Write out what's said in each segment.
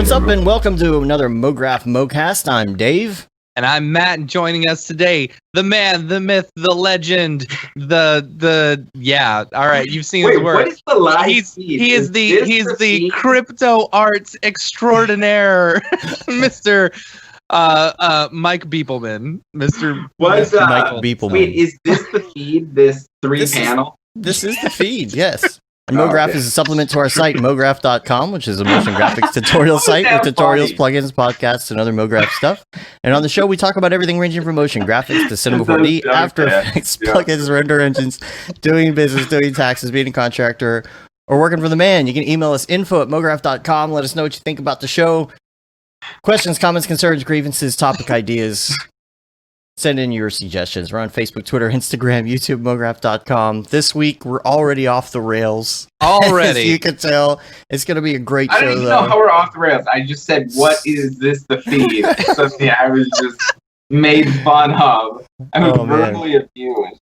What's up, and welcome to another MoGraph MoCast. I'm Dave. And I'm Matt, and joining us today, the man, the myth, the legend, all right, you've seen his work. What is the live feed? He's the crypto arts extraordinaire, Mr. Mike Beepleman. Mr. Mike Beepleman. Wait, is this the feed, this panel? This is the feed, yes. And MoGraph is a supplement to our site, MoGraph.com, which is a motion graphics tutorial site with tutorials, plugins, podcasts, and other MoGraph stuff. And on the show, we talk about everything ranging from motion graphics to Cinema 4D, After Effects, plugins, render engines, doing business, doing taxes, being a contractor, or working for the man. You can email us info@MoGraph.com. Let us know what you think about the show. Questions, comments, concerns, grievances, topic ideas. Send in your suggestions. We're on Facebook, Twitter, Instagram, YouTube, MoGraph.com. This week, we're already off the rails. Already. As you can tell, it's going to be a great show, I don't even know how we're off the rails. I just said, what is this, the feed? Something I was just made fun of. I was verbally abused.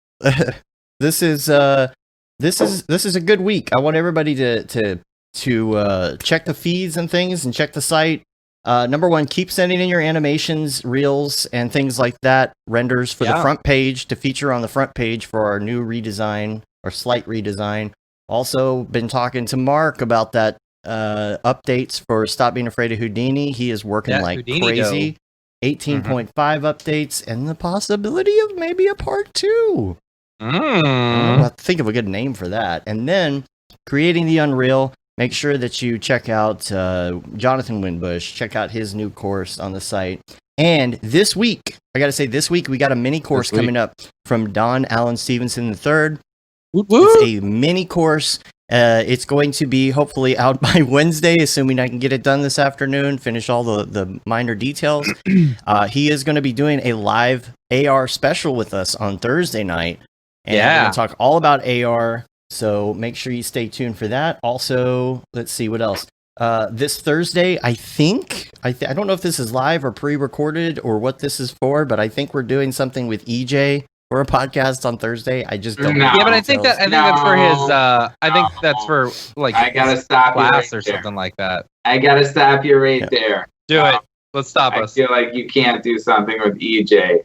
This is a good week. I want everybody to check the feeds and things and check the site. Number one, keep sending in your animations, reels, and things like that, renders for the front page to feature on the front page for our new redesign or slight redesign. Also, been talking to Mark about that updates for Stop Being Afraid of Houdini. He is working like Houdini crazy. 18.5 updates and the possibility of maybe a part 2. I'll have to think of a good name for that. And then creating the Unreal. Make sure that you check out Jonathan Winbush. Check out his new course on the site. And this week, I got to say, we got a mini course coming up from Don Allen Stevenson III. It's a mini course. It's going to be hopefully out by Wednesday, assuming I can get it done this afternoon, finish all the minor details. He is going to be doing a live AR special with us on Thursday night. And we're going to talk all about AR. So make sure you stay tuned for that. Also, let's see what else. This Thursday, I don't know if this is live or pre-recorded or what this is for, but I think we're doing something with EJ for a podcast on Thursday. I just don't know. Yeah, but I think that's for his. I think that's for like I gotta stop class you or something like that. I gotta stop you right there. Do it. Let's stop us. I feel like you can't do something with EJ.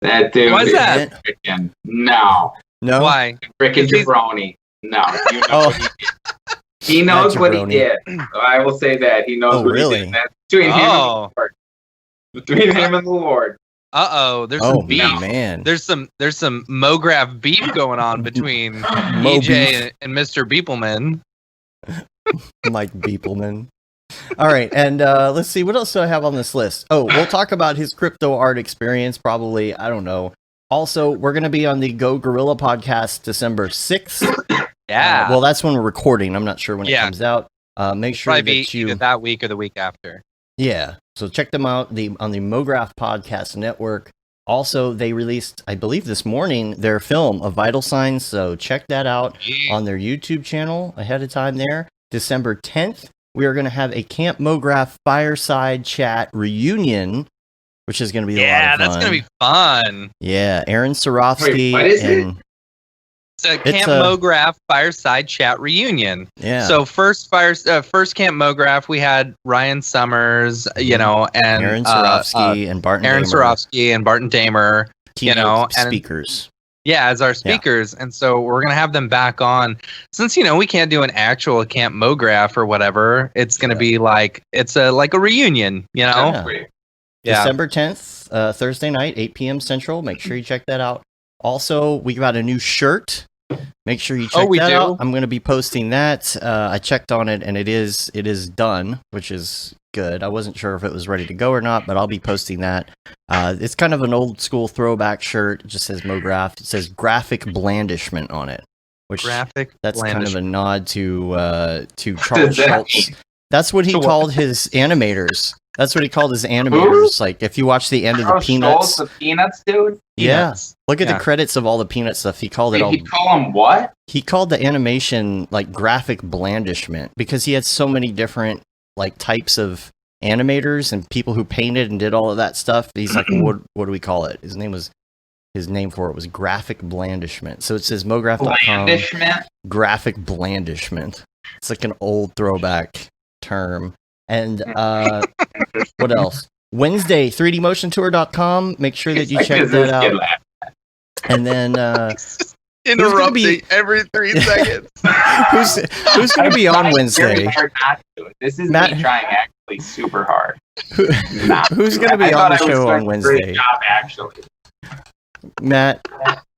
That dude. Why is that? Freaking, no. Why? Freaking jabroni. No. You know what he did. He knows what he did. I will say that. He knows what he did. That's between him and the Lord. Between him and the Lord. There's some beef. Man. There's some MoGraph beef going on between EJ and Mr. Beepleman. Mike Beepleman. All right, and let's see, what else do I have on this list? Oh, we'll talk about his crypto art experience, probably, I don't know. Also, we're going to be on the Go Gorilla podcast December 6th. Yeah. Well, that's when we're recording. I'm not sure when it comes out. Make sure probably that you... either that week or the week after. Yeah, so check them out on the MoGraph Podcast Network. Also, they released, I believe this morning, their film, A Vital Signs, so check that out on their YouTube channel ahead of time there. December 10th, we are going to have a Camp MoGraph Fireside Chat reunion, which is going to be a lot of fun. Yeah, that's going to be fun. Yeah, Aaron Sorofsky. Wait, what is it? It's a Camp MoGraph Fireside Chat reunion. Yeah. So first Camp MoGraph, we had Ryan Summers, and Aaron Sorofsky and Barton. Aaron Sorofsky and Barton Damer, and speakers. As our speakers, and so we're gonna have them back on. Since we can't do an actual Camp MoGraph or whatever, it's gonna be like a reunion. December 10th, Thursday night, 8 p.m. Central. Make sure you check that out. Also, we got a new shirt. Make sure you check that out. I'm going to be posting that. I checked on it, and it is done, which is good. I wasn't sure if it was ready to go or not, but I'll be posting that. It's kind of an old school throwback shirt. It just says MoGraph. It says graphic blandishment on it, which that's kind of a nod to Charles Schultz. That's what he called his animators. That's what he called his animators. Like, if you watch the end of the Peanuts. The Peanuts, dude? Yeah. Look at the credits of all the Peanuts stuff. He called it all. He call them what? He called the animation, like, graphic blandishment, because he had so many different, like, types of animators and people who painted and did all of that stuff. He's like, what do we call it? His name for it was graphic blandishment. So it says MoGraph.com. Graphic blandishment. It's like an old throwback term. And what else? Wednesday, 3dmotiontour.com. Make sure that you check that out. And then interrupting every 3 seconds. who's going to be on Wednesday? Hard not to. This is Matt, me trying actually super hard. Who's going to be on the show on Wednesday? Great job, actually. Matt,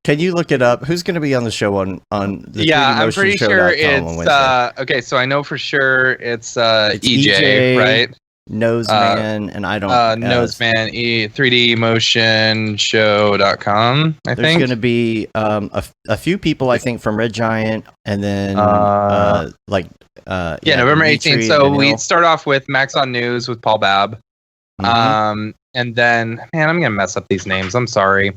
can you look it up? Who's going to be on the show on the I'm pretty sure it's okay. So I know for sure it's EJ, right? Noseman, and I don't Noseman 3dmotionshow.com. I think there's going to be a few people, I think, from Red Giant, and then November 18th. So we start off with Max on News with Paul Babb, and then I'm gonna mess up these names. I'm sorry.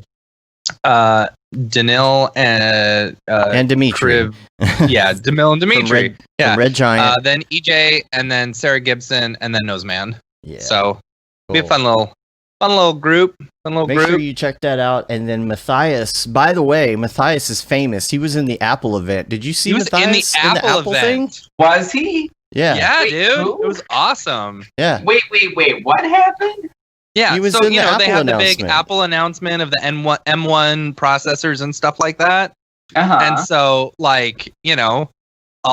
Danil and Dimitri. Danil and Dimitri. From Red Giant. Then EJ, and then Sarah Gibson, and then Noseman. Yeah. So be a fun little group. Make sure you check that out. And then Matthias. By the way, Matthias is famous. He was in the Apple event. Did you see Matthias in the Apple event? Thing? Was he? Yeah. Yeah, dude. Who? It was awesome. Yeah. Wait. What happened? Yeah, they had the big Apple announcement of the M1 processors and stuff like that. And so, all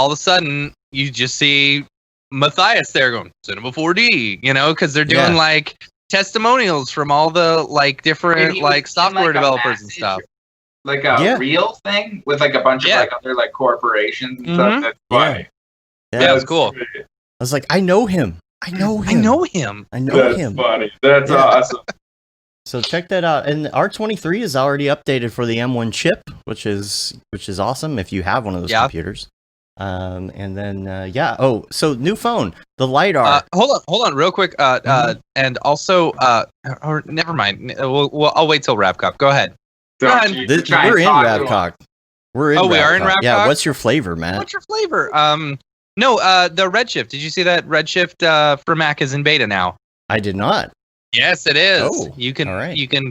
of a sudden, you just see Matthias there going, Cinema 4D, because they're doing, testimonials from all the, different, software developers and stuff. Like a real thing with, a bunch of, other, corporations and stuff. That's funny. Yeah, it was cool. I was like, I know him. I know him. That's funny. That's awesome. So check that out. And R23 is already updated for the M1 chip, which is awesome if you have one of those computers. And then so new phone, the LiDAR. Hold on, real quick. And also, or never mind. I'll wait till Ravcop. Go ahead. We're in Ravcock. We are in Ravcock. Yeah. What's your flavor, Matt? What's your flavor? No, the Redshift. Did you see that Redshift for Mac is in beta now? I did not. Yes, it is. Oh, you can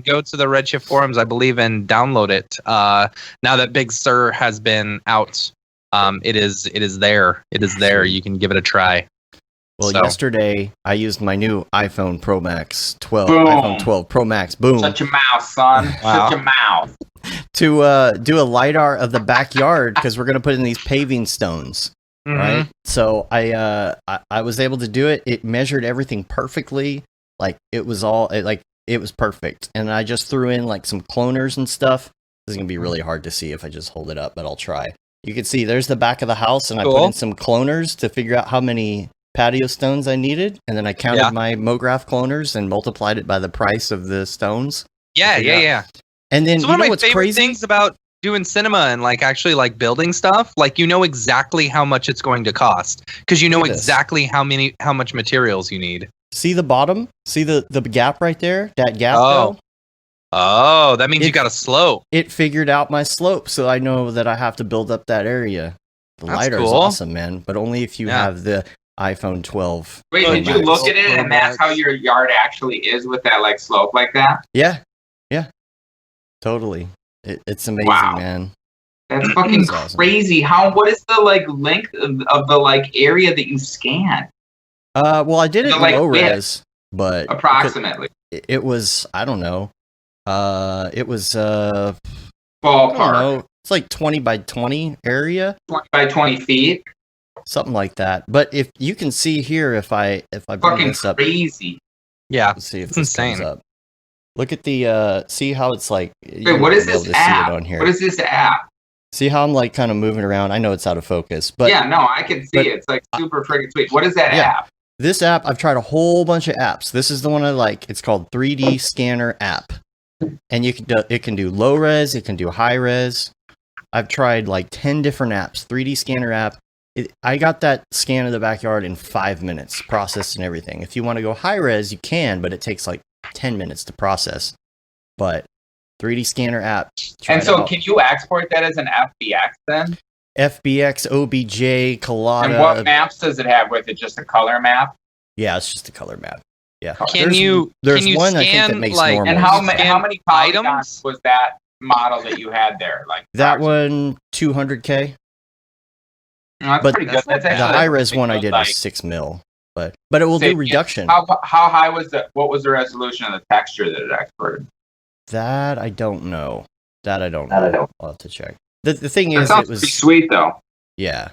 go to the Redshift forums, I believe, and download it. Now that Big Sur has been out, it is there. It is there. You can give it a try. Well, yesterday I used my new iPhone Pro Max 12, iPhone 12 Pro Max. Boom! Shut your mouth, son. Wow. Shut your mouth. To do a LiDAR of the backyard because we're gonna put in these paving stones. Mm-hmm. Right, so I was able to do it. It measured everything perfectly. It was perfect. And I just threw in some cloners and stuff. This is gonna be really hard to see if I just hold it up, but I'll try. You can see there's the back of the house, and I put in some cloners to figure out how many patio stones I needed, and then I counted my MoGraph cloners and multiplied it by the price of the stones. Yeah. And then one of my favorite things about doing cinema and actually building stuff, you know exactly how much it's going to cost because you know exactly how much materials you need. See the bottom? See the gap right there? That gap. Oh, that means you got a slope. It figured out my slope, so I know that I have to build up that area. The LiDAR is awesome, man, but only if you have the iPhone 12. Wait, did you look at it and that's how your yard actually is with that slope like that? Yeah. Totally. It's amazing, man. That's fucking crazy. Awesome. What is the length of the area that you scanned? Well, I did it in low res, but approximately it was, I don't know. It was ballpark. I don't know. It's 20 by 20 area. 20 by 20 feet. Something like that. But if you can see here, if I bring fucking this up, crazy. Yeah, let's see if it's insane. Comes up. Look at the see how it's Wait, what is this app? What is this app? See how I'm kind of moving around? I know it's out of focus, but yeah, no, I can see it. It's super freaking sweet. What is that app? This app, I've tried a whole bunch of apps. This is the one I like. It's called 3D Scanner app, and it can do low res, it can do high res. I've tried 10 different apps. 3D Scanner app. I got that scan of the backyard in 5 minutes, processed and everything. If you want to go high res, you can, but it takes 10 minutes to process. But 3D Scanner app. And so can you export that as an FBX then? FBX, OBJ, Collada. And what maps does it have with it? Just a color map? Yeah, it's just a color map. Yeah. There's one scan, I think that makes normal. And how many polygons was that model that you had there? That one, 200K. That's pretty good. The high res one I did was 6 mil. but it will do reduction. How high was what was the resolution of the texture that it exported? That I don't know. I'll have to check. The thing is, it was pretty sweet though. Yeah.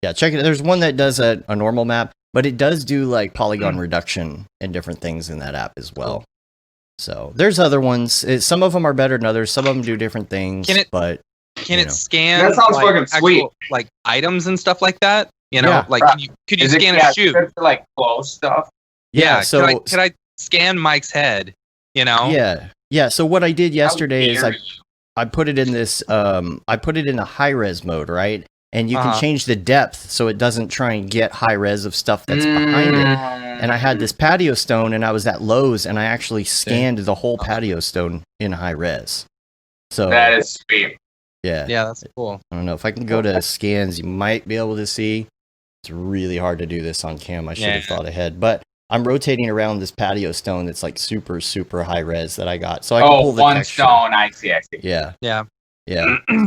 Yeah, check it. There's one that does a normal map, but it does do like polygon reduction and different things in that app as well. So there's other ones. Some of them are better than others. Some of them do different things. Can it scan? That sounds fucking sweet. Like items and stuff like that. You know, yeah. like could you scan a shoe? Like close stuff. Yeah. So could I scan Mike's head? You know. Yeah. Yeah. So what I did yesterday is I put it in this. I put it in a high res mode, right? And you can change the depth so it doesn't try and get high res of stuff that's behind it. And I had this patio stone, and I was at Lowe's, and I actually scanned the whole patio stone in high res. So that is sweet. Yeah. Yeah, that's cool. I don't know if I can go to scans. You might be able to see. It's really hard to do this on cam. I should have thought ahead, but I'm rotating around this patio stone that's like super, super high res that I got. So I can pull the texture. Stone. I see. Yeah.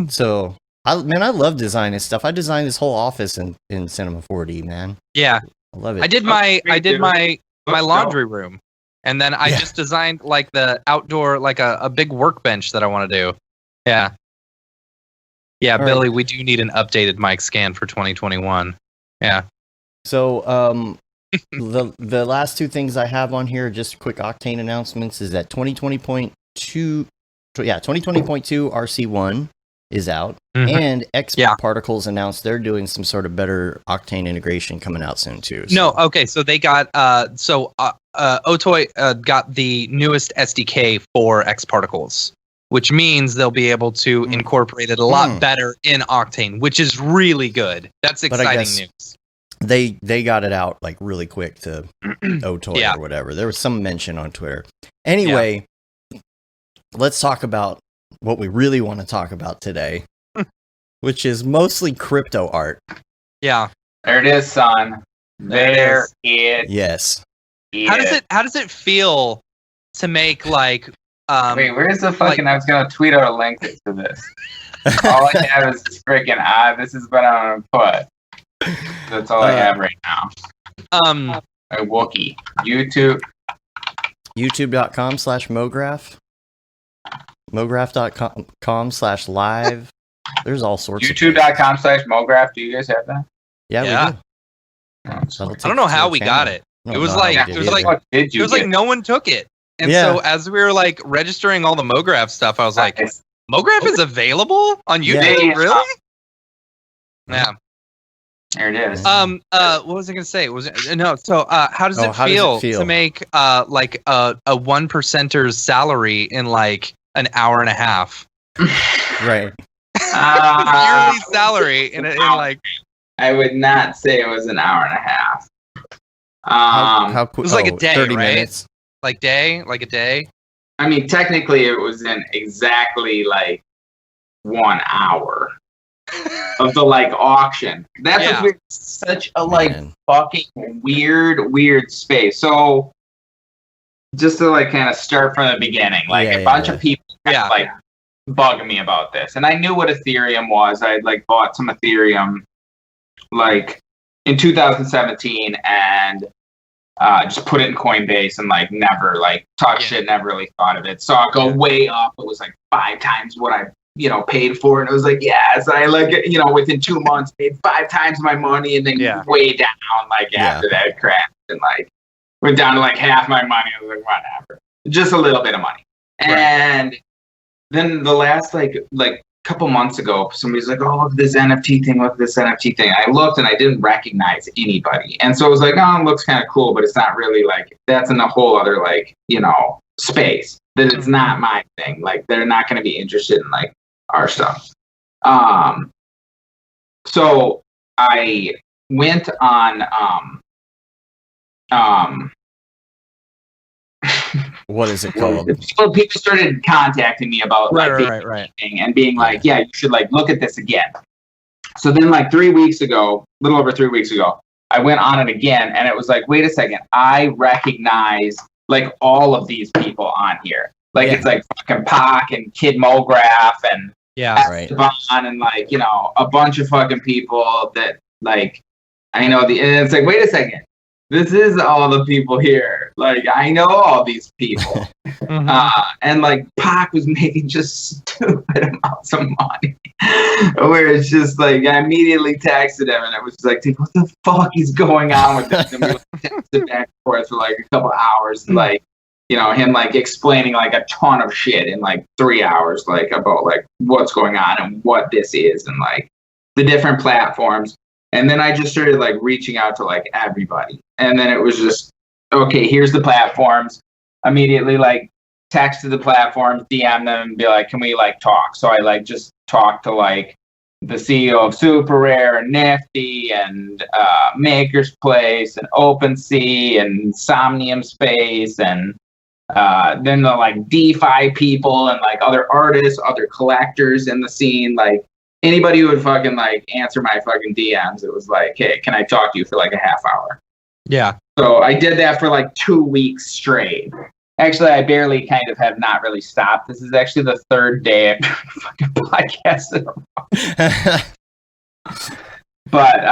So I love designing stuff. I designed this whole office in Cinema 4D, man. Yeah. I love it. I did my laundry room. And then I just designed like the outdoor, like a big workbench that I want to do. Yeah. Yeah, all Billy, we do need an updated mic scan for 2021. Yeah. So the last two things I have on here, just quick Octane announcements, is that 2020.2 RC1 is out, and X Particles announced they're doing some sort of better Octane integration coming out soon too. So. No, okay, so they got Otoy got the newest SDK for X Particles, which means they'll be able to incorporate it a lot better in Octane, which is really good. That's exciting news. They got it out like really quick to Otoy or whatever. There was some mention on Twitter. Anyway, let's talk about what we really want to talk about today, which is mostly crypto art. Yeah. There it is, son. There it Yes. is. How does it feel to make like wait, where's the fucking I was gonna tweet out a link to this. All I have is this freaking this is what I'm gonna put. That's all I have right now. A Wookie. YouTube.com/Mograph. Mograph.com/live. There's all sorts YouTube.com/Mograph. Do you guys have that? Yeah. We do. I don't know how we got it. It was like no one took it. And so as we were like registering all the Mograph stuff, I was like, Mograph is available on YouTube? Yeah. Really? Yeah. There it is. What was I gonna say? How does it feel to make like a 1%er's salary in like an hour and a half? Right. Yearly salary in like. I would not say it was an hour and a half. How quick? It was like a day, 30 right? minutes. Like a day. I mean, technically, it was in exactly like 1 hour of the like auction. That's such a fucking weird space. So just to like kind of start from the beginning, like a bunch of people like bugging me about this, and I knew what Ethereum was. I had like bought some Ethereum like in 2017 and just put it in Coinbase and like never like talk shit, never really thought of it. Saw it go way up. It was like 5 times what I paid for it. And it was like, so I like within 2 months paid 5 times my money, and then way down like after that crashed and like went down to like half my money. I was like, whatever, just a little bit of money. And then the last like couple months ago, somebody's like, oh, look at this NFT thing, I looked and I didn't recognize anybody. And so it was like, oh, it looks kind of cool, but it's not really like, that's in a whole other like, space that it's not my thing. Like they're not going to be interested in like our stuff. So I went on, what is it called? People started contacting me about thing and being like, you should like look at this again. So then like 3 weeks ago, a little over 3 weeks ago, I went on it again, and it was like, wait a second, I recognize like all of these people on here. Like it's like fucking Pac and Kid Mograph and Esteban and like, a bunch of fucking people that like, I know and it's like, wait a second. this is all the people here. Like, I know all these people. And like Pac was making just stupid amounts of money. Where it's just like, I immediately texted him and it was like, dude, what the fuck is going on with this? And we texted back and forth for like a couple hours, like, you know, him like explaining like a ton of shit in like 3 hours, like about like what's going on and what this is and like the different platforms. And then I just started like reaching out to like everybody. And then it was just, okay, here's the platforms. Immediately like text to the platforms, DM them and be like, can we like talk? So I like just talked to like the CEO of Super Rare and Nifty and Maker's Place and OpenSea and Somnium Space and then the like DeFi people and like other artists, other collectors in the scene, like anybody who would fucking like answer my fucking DMs. It was like, hey, can I talk to you for like a half hour? Yeah. So I did that for like 2 weeks straight. Actually, I barely kind of have not really stopped. This is actually the third day I've fucking podcasted. But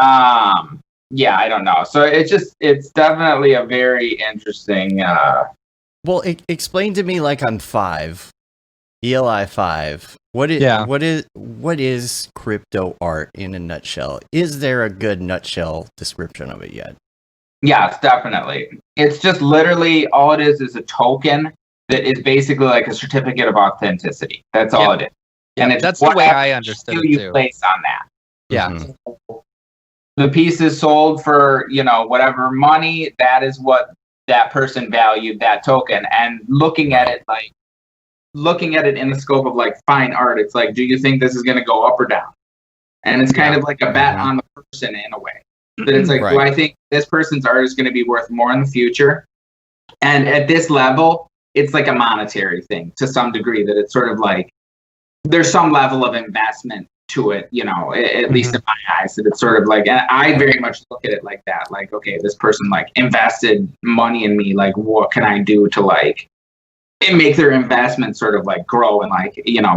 yeah, I don't know. So it's definitely a very interesting. Well, explain to me, like on 5, ELI 5. What is crypto art in a nutshell? Is there a good nutshell description of it yet? Yes, definitely. It's just literally all it is a token that is basically like a certificate of authenticity. That's all it is. Yeah, and that's the way I understood it too. Place on that. Yeah. Mm-hmm. The piece is sold for, you know, whatever money. That is what that person valued that token. And looking at it in the scope of like fine art, it's like, do you think this is going to go up or down? And it's kind of like a bet on the person in a way. That it's like, do I think this person's art is going to be worth more in the future? And at this level, it's like a monetary thing to some degree, that it's sort of like there's some level of investment to it, you know, at least in my eyes, that it's sort of like, and I very much look at it like that, like, okay, this person like invested money in me, like what can I do to like and make their investment sort of like grow and like, you know,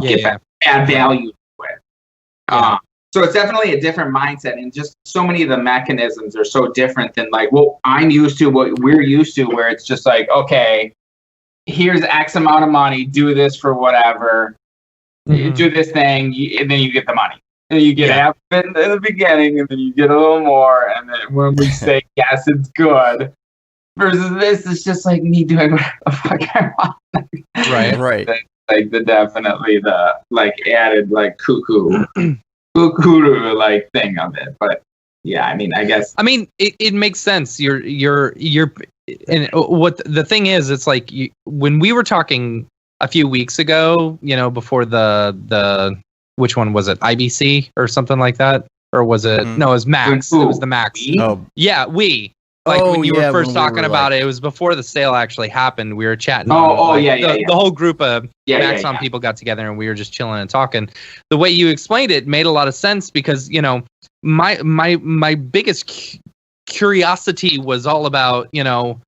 add value to it. So it's definitely a different mindset, and just so many of the mechanisms are so different than like what I'm used to, what we're used to, where it's just like, okay, here's X amount of money, do this for whatever, do this thing, and then you get the money. And you get half of it in the beginning, and then you get a little more, and then when we say, yes, it's good, versus this is just like me doing whatever the fuck I want. Right. Like definitely the like added like cuckoo like thing of it. But yeah, I mean, I guess it makes sense. You're and what the thing is, it's like when we were talking a few weeks ago, you know, before the which one was it, IBC or something like that, or was it no, it was Max. It was the Max. Oh yeah, when you were first talking about it was before the sale actually happened. We were chatting. The whole group of Maxon people got together and we were just chilling and talking. The way you explained it made a lot of sense, because, you know, my biggest curiosity was all about, you know,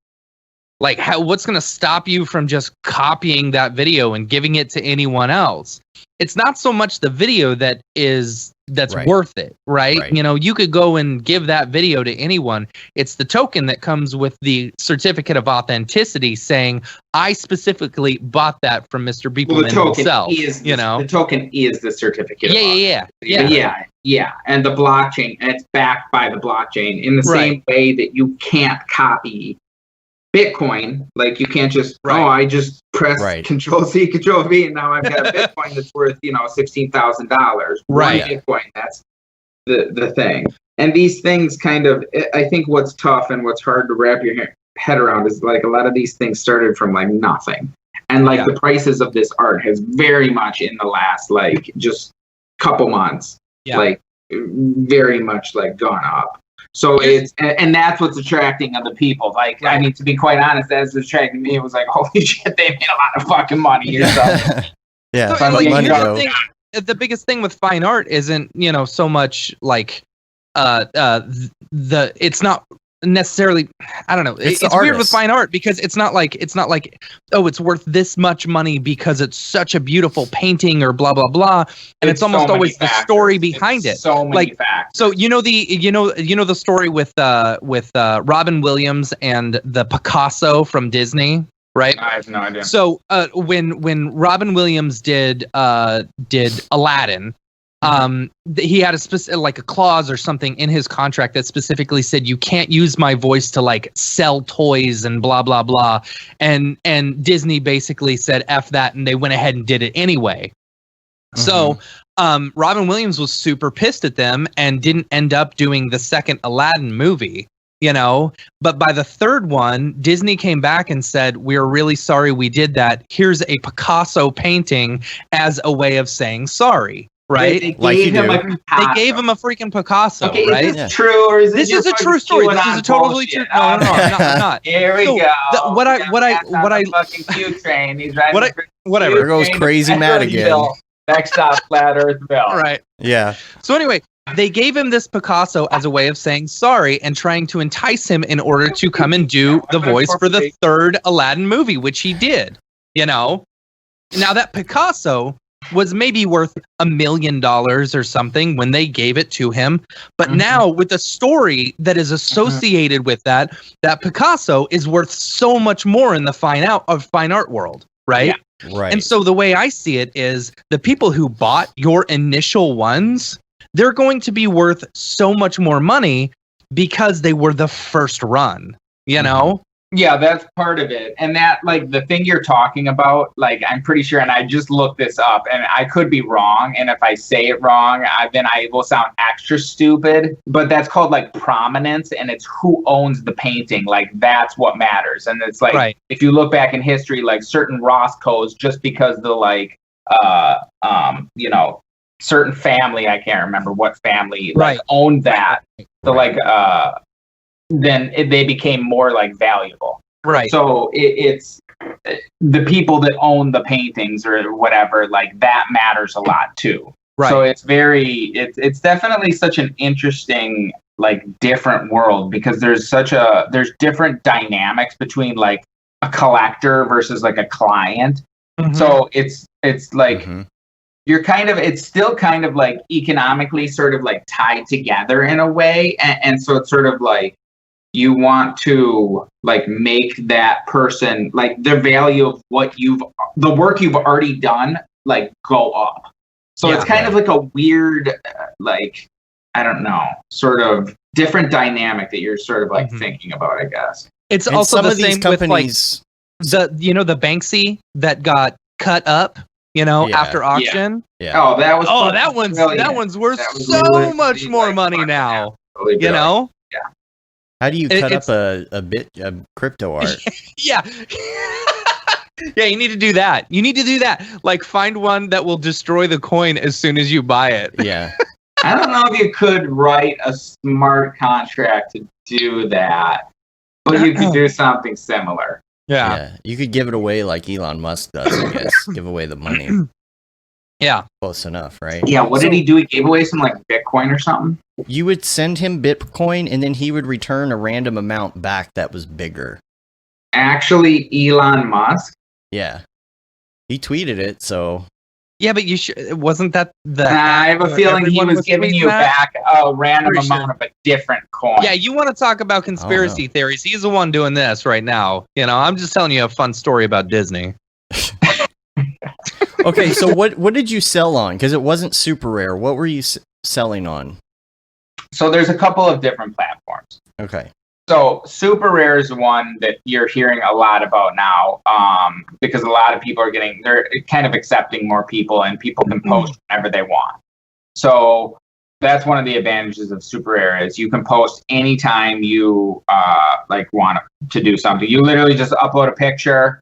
like what's going to stop you from just copying that video and giving it to anyone else? It's not so much the video that's worth it, right? You know, you could go and give that video to anyone. It's the token that comes with the certificate of authenticity saying, I specifically bought that from Mr. Beepleman himself. The token is the certificate. Yeah. And the blockchain, and it's backed by the blockchain in the same way that you can't copy Bitcoin. Like, you can't just I just press Control-C, Control-V, and now I've got a Bitcoin that's worth, you know, $16,000. Right. Bitcoin. That's the thing. And these things kind of, I think what's tough and what's hard to wrap your head around is like a lot of these things started from like nothing, and like the prices of this art has very much in the last like just couple months, like very much like gone up. So it's, and that's what's attracting other people. Like, I mean, to be quite honest, that's attracting me. It was like, holy shit, they made a lot of fucking money here. So. The biggest thing with fine art isn't, you know, so much like it's not necessarily, I don't know. It's weird with fine art because it's not like oh, it's worth this much money because it's such a beautiful painting or blah blah blah, and it's almost always the story behind it. So many factors. So the story with Robin Williams and the Picasso from Disney, right? I have no idea. So when Robin Williams did Aladdin, he had a specific, like a clause or something in his contract that specifically said you can't use my voice to like sell toys and blah blah blah, and Disney basically said F that, and they went ahead and did it anyway. So Robin Williams was super pissed at them and didn't end up doing the second Aladdin movie, but by the third one, Disney came back and said, we're really sorry we did that. Here's a Picasso painting as a way of saying sorry. Right? They gave him a freaking Picasso. Okay, right? Is this true or is this is a true story? This is a totally true. No, I'm not. Here we go. What I fucking Q train. He's riding whatever. There goes Crazy Matt again. Next stop, Flat Earthville. Right. Yeah. So anyway, they gave him this Picasso as a way of saying sorry and trying to entice him in order to come and do the voice for the third Aladdin movie, which he did. Now that Picasso was maybe worth $1 million or something when they gave it to him. But now with the story that is associated with that Picasso is worth so much more in the fine art world. Right. Yeah. Right. And so the way I see it is the people who bought your initial ones, they're going to be worth so much more money because they were the first run, Yeah, that's part of it. And that, like, the thing you're talking about, like, I'm pretty sure, and I just looked this up, and I could be wrong, and if I say it wrong, then I will sound extra stupid, but that's called, like, prominence, and it's who owns the painting. Like, that's what matters. And it's like, If you look back in history, like, certain Roscoe's, just because the, like, certain family, I can't remember what family, like, owned that. So, like, then they became more like valuable. Right. So it's the people that own the paintings or whatever, like that matters a lot too. Right. So it's it's definitely such an interesting, like, different world because there's different dynamics between like a collector versus like a client. So it's like it's still kind of like economically sort of like tied together in a way. And so it's sort of like, you want to like make that person, like, the value of the work you've already done, like, go up. So it's kind of like a weird, like, I don't know, sort of different dynamic that you're sort of like thinking about, I guess. It's and also the same companies with like the Banksy that got cut up, after auction. Yeah. Oh, that was that one's worth so much more money now. Yeah. How do you cut up a crypto art? Yeah. Yeah, you need to do that. Like, find one that will destroy the coin as soon as you buy it. Yeah. I don't know if you could write a smart contract to do that, but you could do something similar. Yeah. You could give it away like Elon Musk does, I guess. Give away the money. Yeah. Close enough, right? Yeah, what did he do? He gave away some, like, Bitcoin or something? You would send him Bitcoin, and then he would return a random amount back that was bigger. Actually, Elon Musk? Yeah. He tweeted it, so... Yeah, but wasn't that the... I have a feeling he was giving you back a random amount of a different coin. Yeah, you want to talk about conspiracy theories. He's the one doing this right now. I'm just telling you a fun story about Disney. Okay, so what did you sell on? Because it wasn't super rare. What were you selling on? So there's a couple of different platforms. Okay. So Super Rare is one that you're hearing a lot about now, because a lot of people they're kind of accepting more people, and people can post whenever they want. So that's one of the advantages of Super Rare is you can post anytime you want to do something. You literally just upload a picture.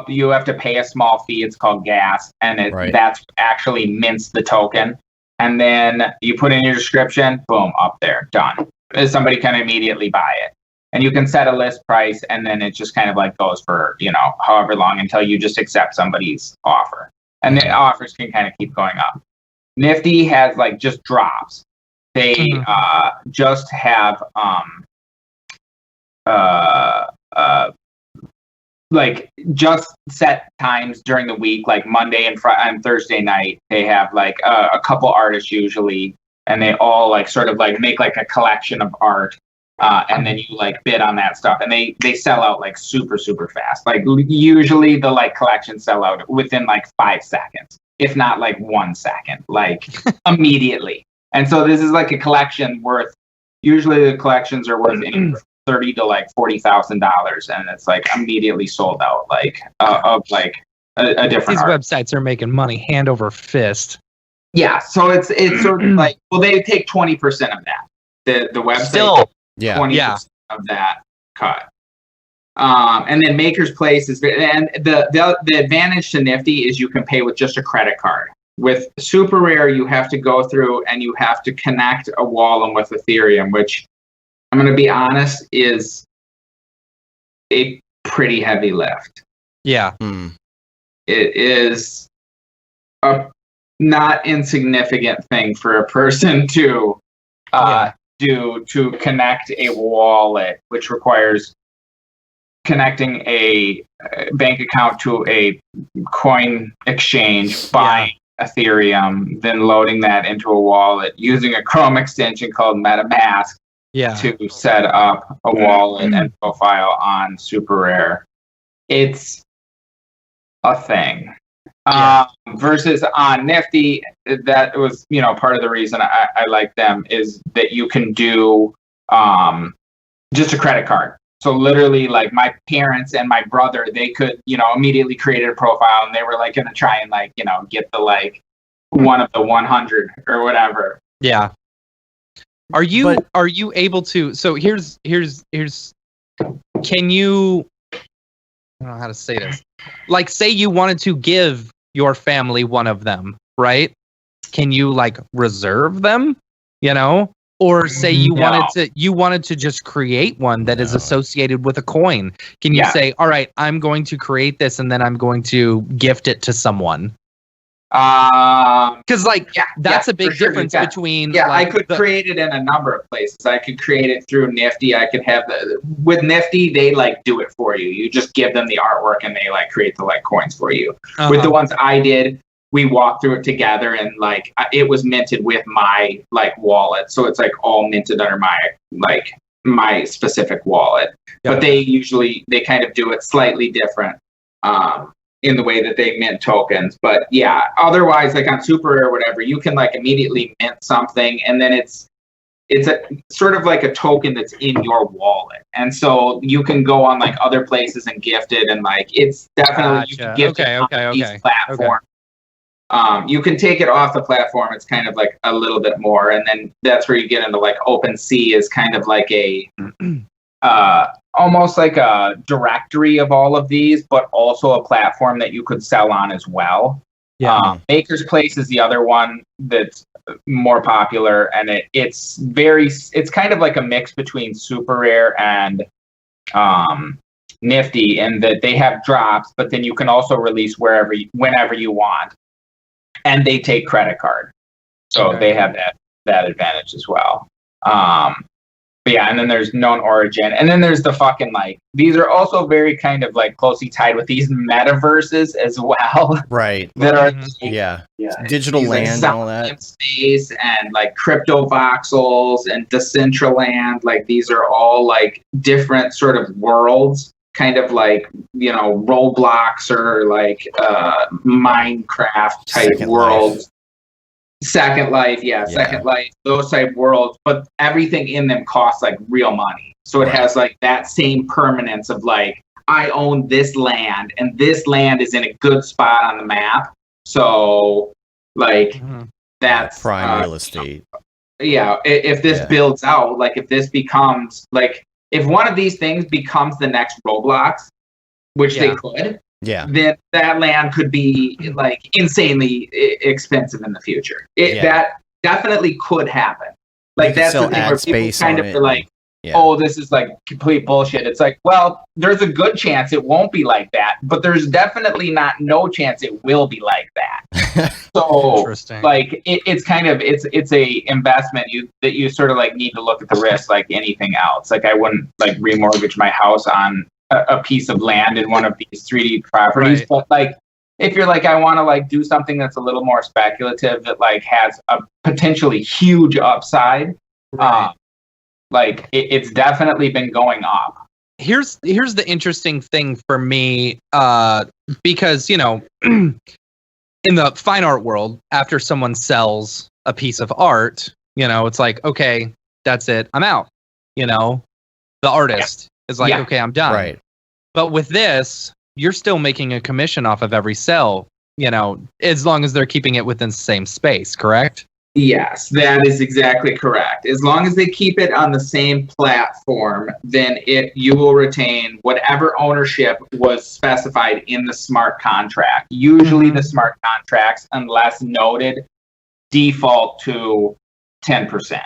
You have to pay a small fee. It's called gas, and that's actually mints the token. And then you put in your description, boom, up there, done. Somebody can immediately buy it. And you can set a list price, and then it just kind of like goes for, however long until you just accept somebody's offer. And the offers can kind of keep going up. Nifty has like just drops. They just have like just set times during the week, like Monday and Thursday night. They have like a couple artists usually, and they all like sort of like make like a collection of art. And then you like bid on that stuff, and they sell out like super fast. Like usually the like collections sell out within like 5 seconds, if not like 1 second, like immediately. And so this is like a collection worth. Usually the collections are worth anywhere from $30,000 to like $40,000, and it's like immediately sold out. Like of like a different. These art. Websites are making money hand over fist. Yeah, so it's sort of like, well, they take 20% of that. The website. Still. 20% of that cut. And then Maker's Place is, and the advantage to Nifty is you can pay with just a credit card. With Super Rare, you have to go through and you have to connect a wallet with Ethereum, which I'm going to be honest is a pretty heavy lift. Yeah. It is a not insignificant thing for a person to do to connect a wallet, which requires connecting a bank account to a coin exchange, buying Ethereum, then loading that into a wallet using a Chrome extension called MetaMask to set up a wallet and profile on Super Rare. It's a thing. Versus on Nifty, that was, part of the reason I like them is that you can do just a credit card. So literally, like my parents and my brother, they could, immediately created a profile, and they were like going to try and like, get the like one of the 100 or whatever. Yeah. Are you able to? So here's. Can you? I don't know how to say this. Like, say you wanted to give your family one of them, right? Can you like reserve them? Or say you wanted to just create one that is associated with a coin. Can you say, all right, I'm going to create this and then I'm going to gift it to someone? Because that's a big difference between. Yeah, I could create it in a number of places. I could create it through Nifty. I could have with Nifty, they like do it for you. You just give them the artwork and they like create the like coins for you. With the ones I did, we walked through it together, and like it was minted with my like wallet, so it's like all minted under my specific wallet. But they kind of do it slightly different in the way that they mint tokens. But yeah, otherwise, like on Super Rare or whatever, you can like immediately mint something, and then it's a sort of like a token that's in your wallet, and so you can go on like other places and gift it, and like it's definitely you can gift it on these platforms. You can take it off the platform. It's kind of like a little bit more. And then that's where you get into like OpenSea is kind of like a, almost like a directory of all of these, but also a platform that you could sell on as well. Yeah. Maker's Place is the other one that's more popular. And it's kind of like a mix between Super Rare and Nifty, in that they have drops, but then you can also release whenever you want. And they take credit card, so they have that advantage as well. But yeah, and then there's known origin, and then there's the fucking like. These are also very kind of like closely tied with these metaverses as well, right? That are digital land and all that space, and like crypto voxels and Decentraland. Like these are all like different sort of worlds. Kind of like, Roblox or like Minecraft type worlds. Second Life, Second Life, those type worlds. But everything in them costs like real money. So it has like that same permanence of like, I own this land and this land is in a good spot on the map. So like that's prime real estate. If this builds out, like if this becomes like, if one of these things becomes the next Roblox, which they could, then that land could be like insanely expensive in the future. That definitely could happen. Like that's the thing where people kind of are like, oh, this is like complete bullshit. It's like, well, there's a good chance it won't be like that, but there's definitely no chance it will be like that. So like it's kind of it's a investment that you sort of like need to look at the risk like anything else. Like I wouldn't like remortgage my house on a piece of land in one of these 3D properties, but like if you're like, I want to like do something that's a little more speculative that like has a potentially huge upside, like it's definitely been going up. Here's the interesting thing for me, because you know, in the fine art world, after someone sells a piece of art, you know, it's like, okay, that's it, I'm out. You know, the artist is like, okay, I'm done. Right. But with this, you're still making a commission off of every sale, you know, as long as they're keeping it within the same space, correct? Yes, that is exactly correct. As long as they keep it on the same platform, then you will retain whatever ownership was specified in the smart contract. Usually the smart contracts, unless noted, default to 10%.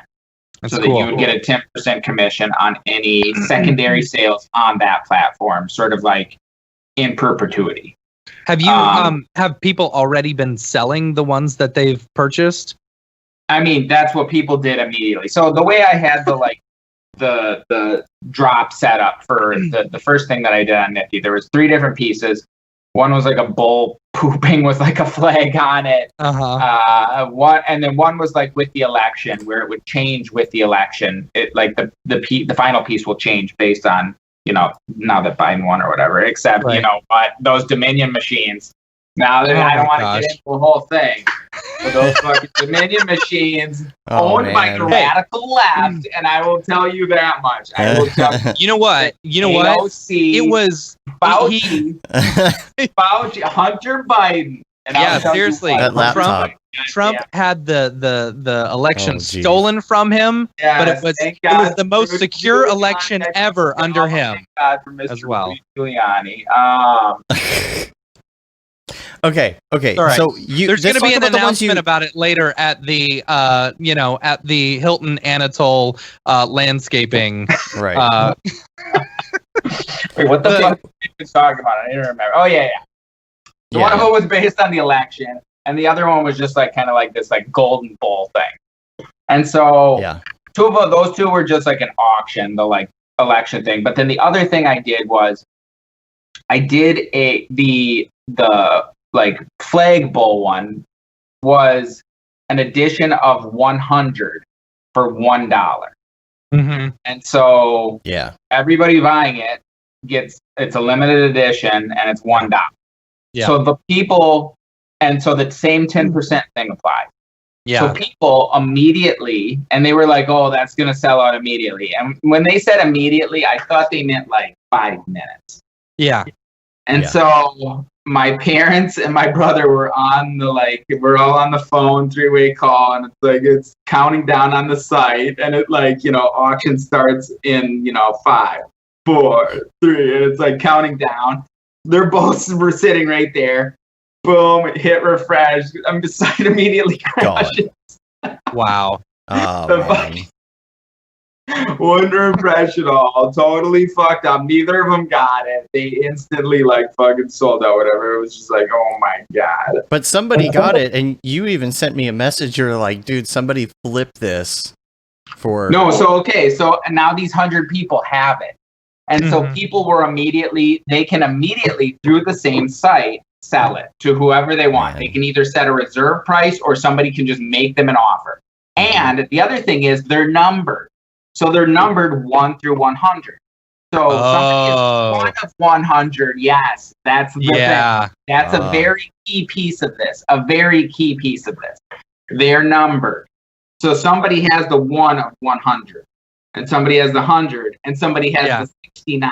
So that you would get a 10% commission on any secondary sales on that platform, sort of like in perpetuity. Have you have people already been selling the ones that they've purchased? I mean, that's what people did immediately. So the way I had the drop set up for the first thing that I did on Nifty, there was 3 different pieces. One was like a bull pooping with like a flag on it. One was like with the election, where it would change with the election. It like the final piece will change based on, you know, now that Biden won or whatever. Except you know, but those Dominion machines. Now I don't want to get into the whole thing. But those fucking Dominion machines owned by the radical left, and I will tell you that much. I will tell you. You know what? AOC, it was Fauci, Hunter Biden. And seriously. Trump had the election stolen from him, but it was the most secure election ever under him as well. Giuliani. Okay. Right. So there's going to be an announcement about it later at the at the Hilton Anatole landscaping. Right. Wait, what the fuck are you talking about? I didn't remember. Oh yeah. One of them was based on the election, and the other one was just like kind of like this like golden bowl thing. And so those two were just like an auction, the like election thing. But then the other thing I did was I did the like flag bowl one was an edition of 100 for $1. And so everybody buying it it's a limited edition and it's $1. So the people, and so the same 10% thing applied. So people immediately, and they were like, oh, that's going to sell out immediately. And when they said immediately, I thought they meant like 5 minutes. And so my parents and my brother were we're all on the phone, 3-way call, and it's like, it's counting down on the site, and it like, you know, auction starts in, you know, 5, 4, 3, and it's like counting down. They're both were sitting right there. Boom, hit refresh. I'm beside immediately crashes. Wow. Wouldn't refresh at all. Totally fucked up. Neither of them got it. They instantly like fucking sold out, whatever. It was just like, oh my God. But somebody got it, and you even sent me a message. You're like, dude, somebody flipped this for. No, so now these 100 people have it. And so people they can immediately through the same site sell it to whoever they want. They can either set a reserve price or somebody can just make them an offer. And the other thing is they're numbered. So they're numbered 1 through 100. So somebody is 1 of 100. Yes, that's the thing. That's a very key piece of this. They're numbered. So somebody has the 1 of 100. And somebody has the 100, and somebody has the 69.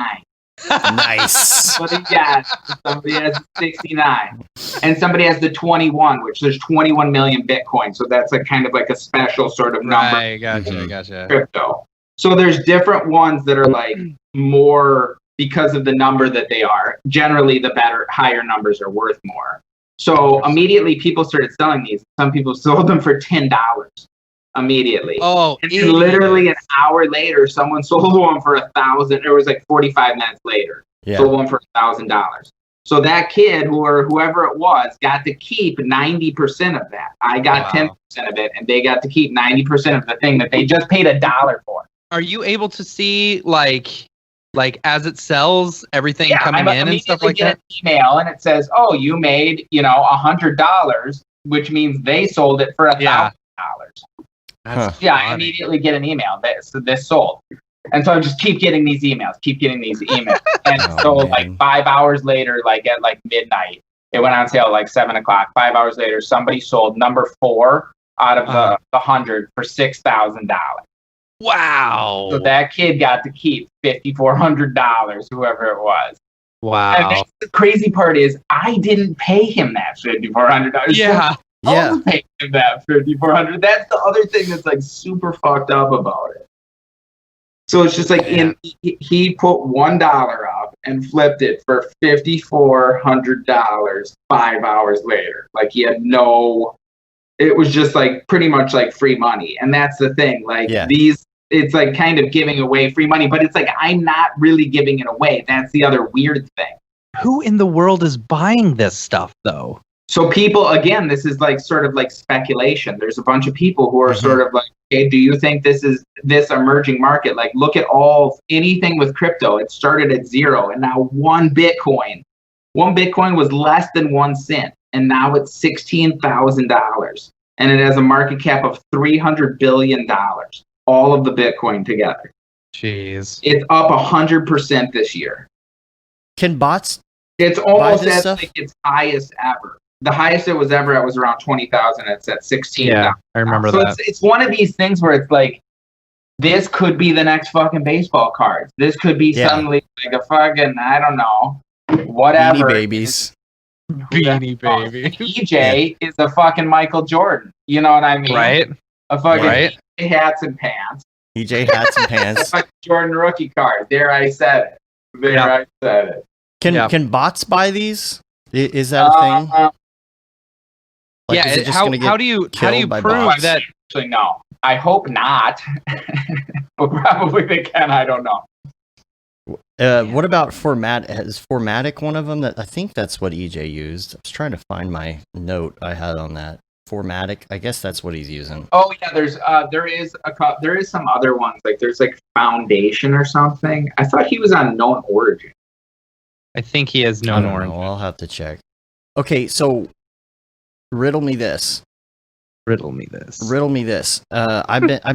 Nice. Somebody has the 69, and somebody has the 21, which there's 21 million Bitcoin. So that's a kind of like a special sort of number. Right, gotcha. Crypto. So there's different ones that are like more because of the number that they are. Generally, the higher numbers are worth more. So immediately people started selling these. Some people sold them for $10. immediately. Oh, and then literally an hour later, someone sold one for $1,000. It was like 45 minutes later. Yeah. Sold one for $1,000. So that kid or whoever it was got to keep 90% of that. I got 10% of it, and they got to keep 90% of the thing that they just paid $1 for. Are you able to see like as it sells, everything coming in and stuff like that? An email and it says, "Oh, you made $100," which means they sold it for $1,000. I immediately get an email that this sold, and so I just keep getting these emails, and so like 5 hours later, like at like midnight, it went on sale like 7 o'clock. 5 hours later, somebody sold number 4 out of the 100 for $6,000. Wow! So that kid got to keep $5,400, whoever it was. Wow! And that's the crazy part is I didn't pay him that $5,400. Yeah. I paid him that $5,400. That's the other thing that's like super fucked up about it. So it's just like he put $1 up and flipped it for $5,400 5 hours later. Like he had it was just like pretty much like free money. And that's the thing. Like it's like kind of giving away free money, but it's like I'm not really giving it away. That's the other weird thing. Who in the world is buying this stuff though? So people, again, this is like sort of like speculation. There's a bunch of people who are sort of like, okay, do you think this is this emerging market? Like, look at anything with crypto. It started at 0, and now one Bitcoin was less than 1 cent, and now it's $16,000, and it has a market cap of $300 billion. All of the Bitcoin together. Jeez, it's up 100% this year. Can bots? It's almost at like its highest ever. The highest it was ever at was around 20,000. It's at 16,000. Yeah, I remember that. It's one of these things where it's like, this could be the next fucking baseball cards. This could be suddenly like a fucking, I don't know, whatever. Beanie Babies. Beanie Baby. EJ is a fucking Michael Jordan. You know what I mean? Right. A fucking EJ hats and pants. EJ hats and pants. A Jordan rookie card. There I said it. Can bots buy these? Is that a thing? Like, how do you prove bots? That? Actually, no. I hope not. But probably they can. I don't know. What about Format? Is Formatic one of them? That I think that's what EJ used. I was trying to find my note I had on that. Formatic. I guess that's what he's using. Oh yeah, there is some other ones, like there's like Foundation or something. I thought he was on Known Origin. I think he has Known Origin. I'll have to check. Okay, so riddle me this. I've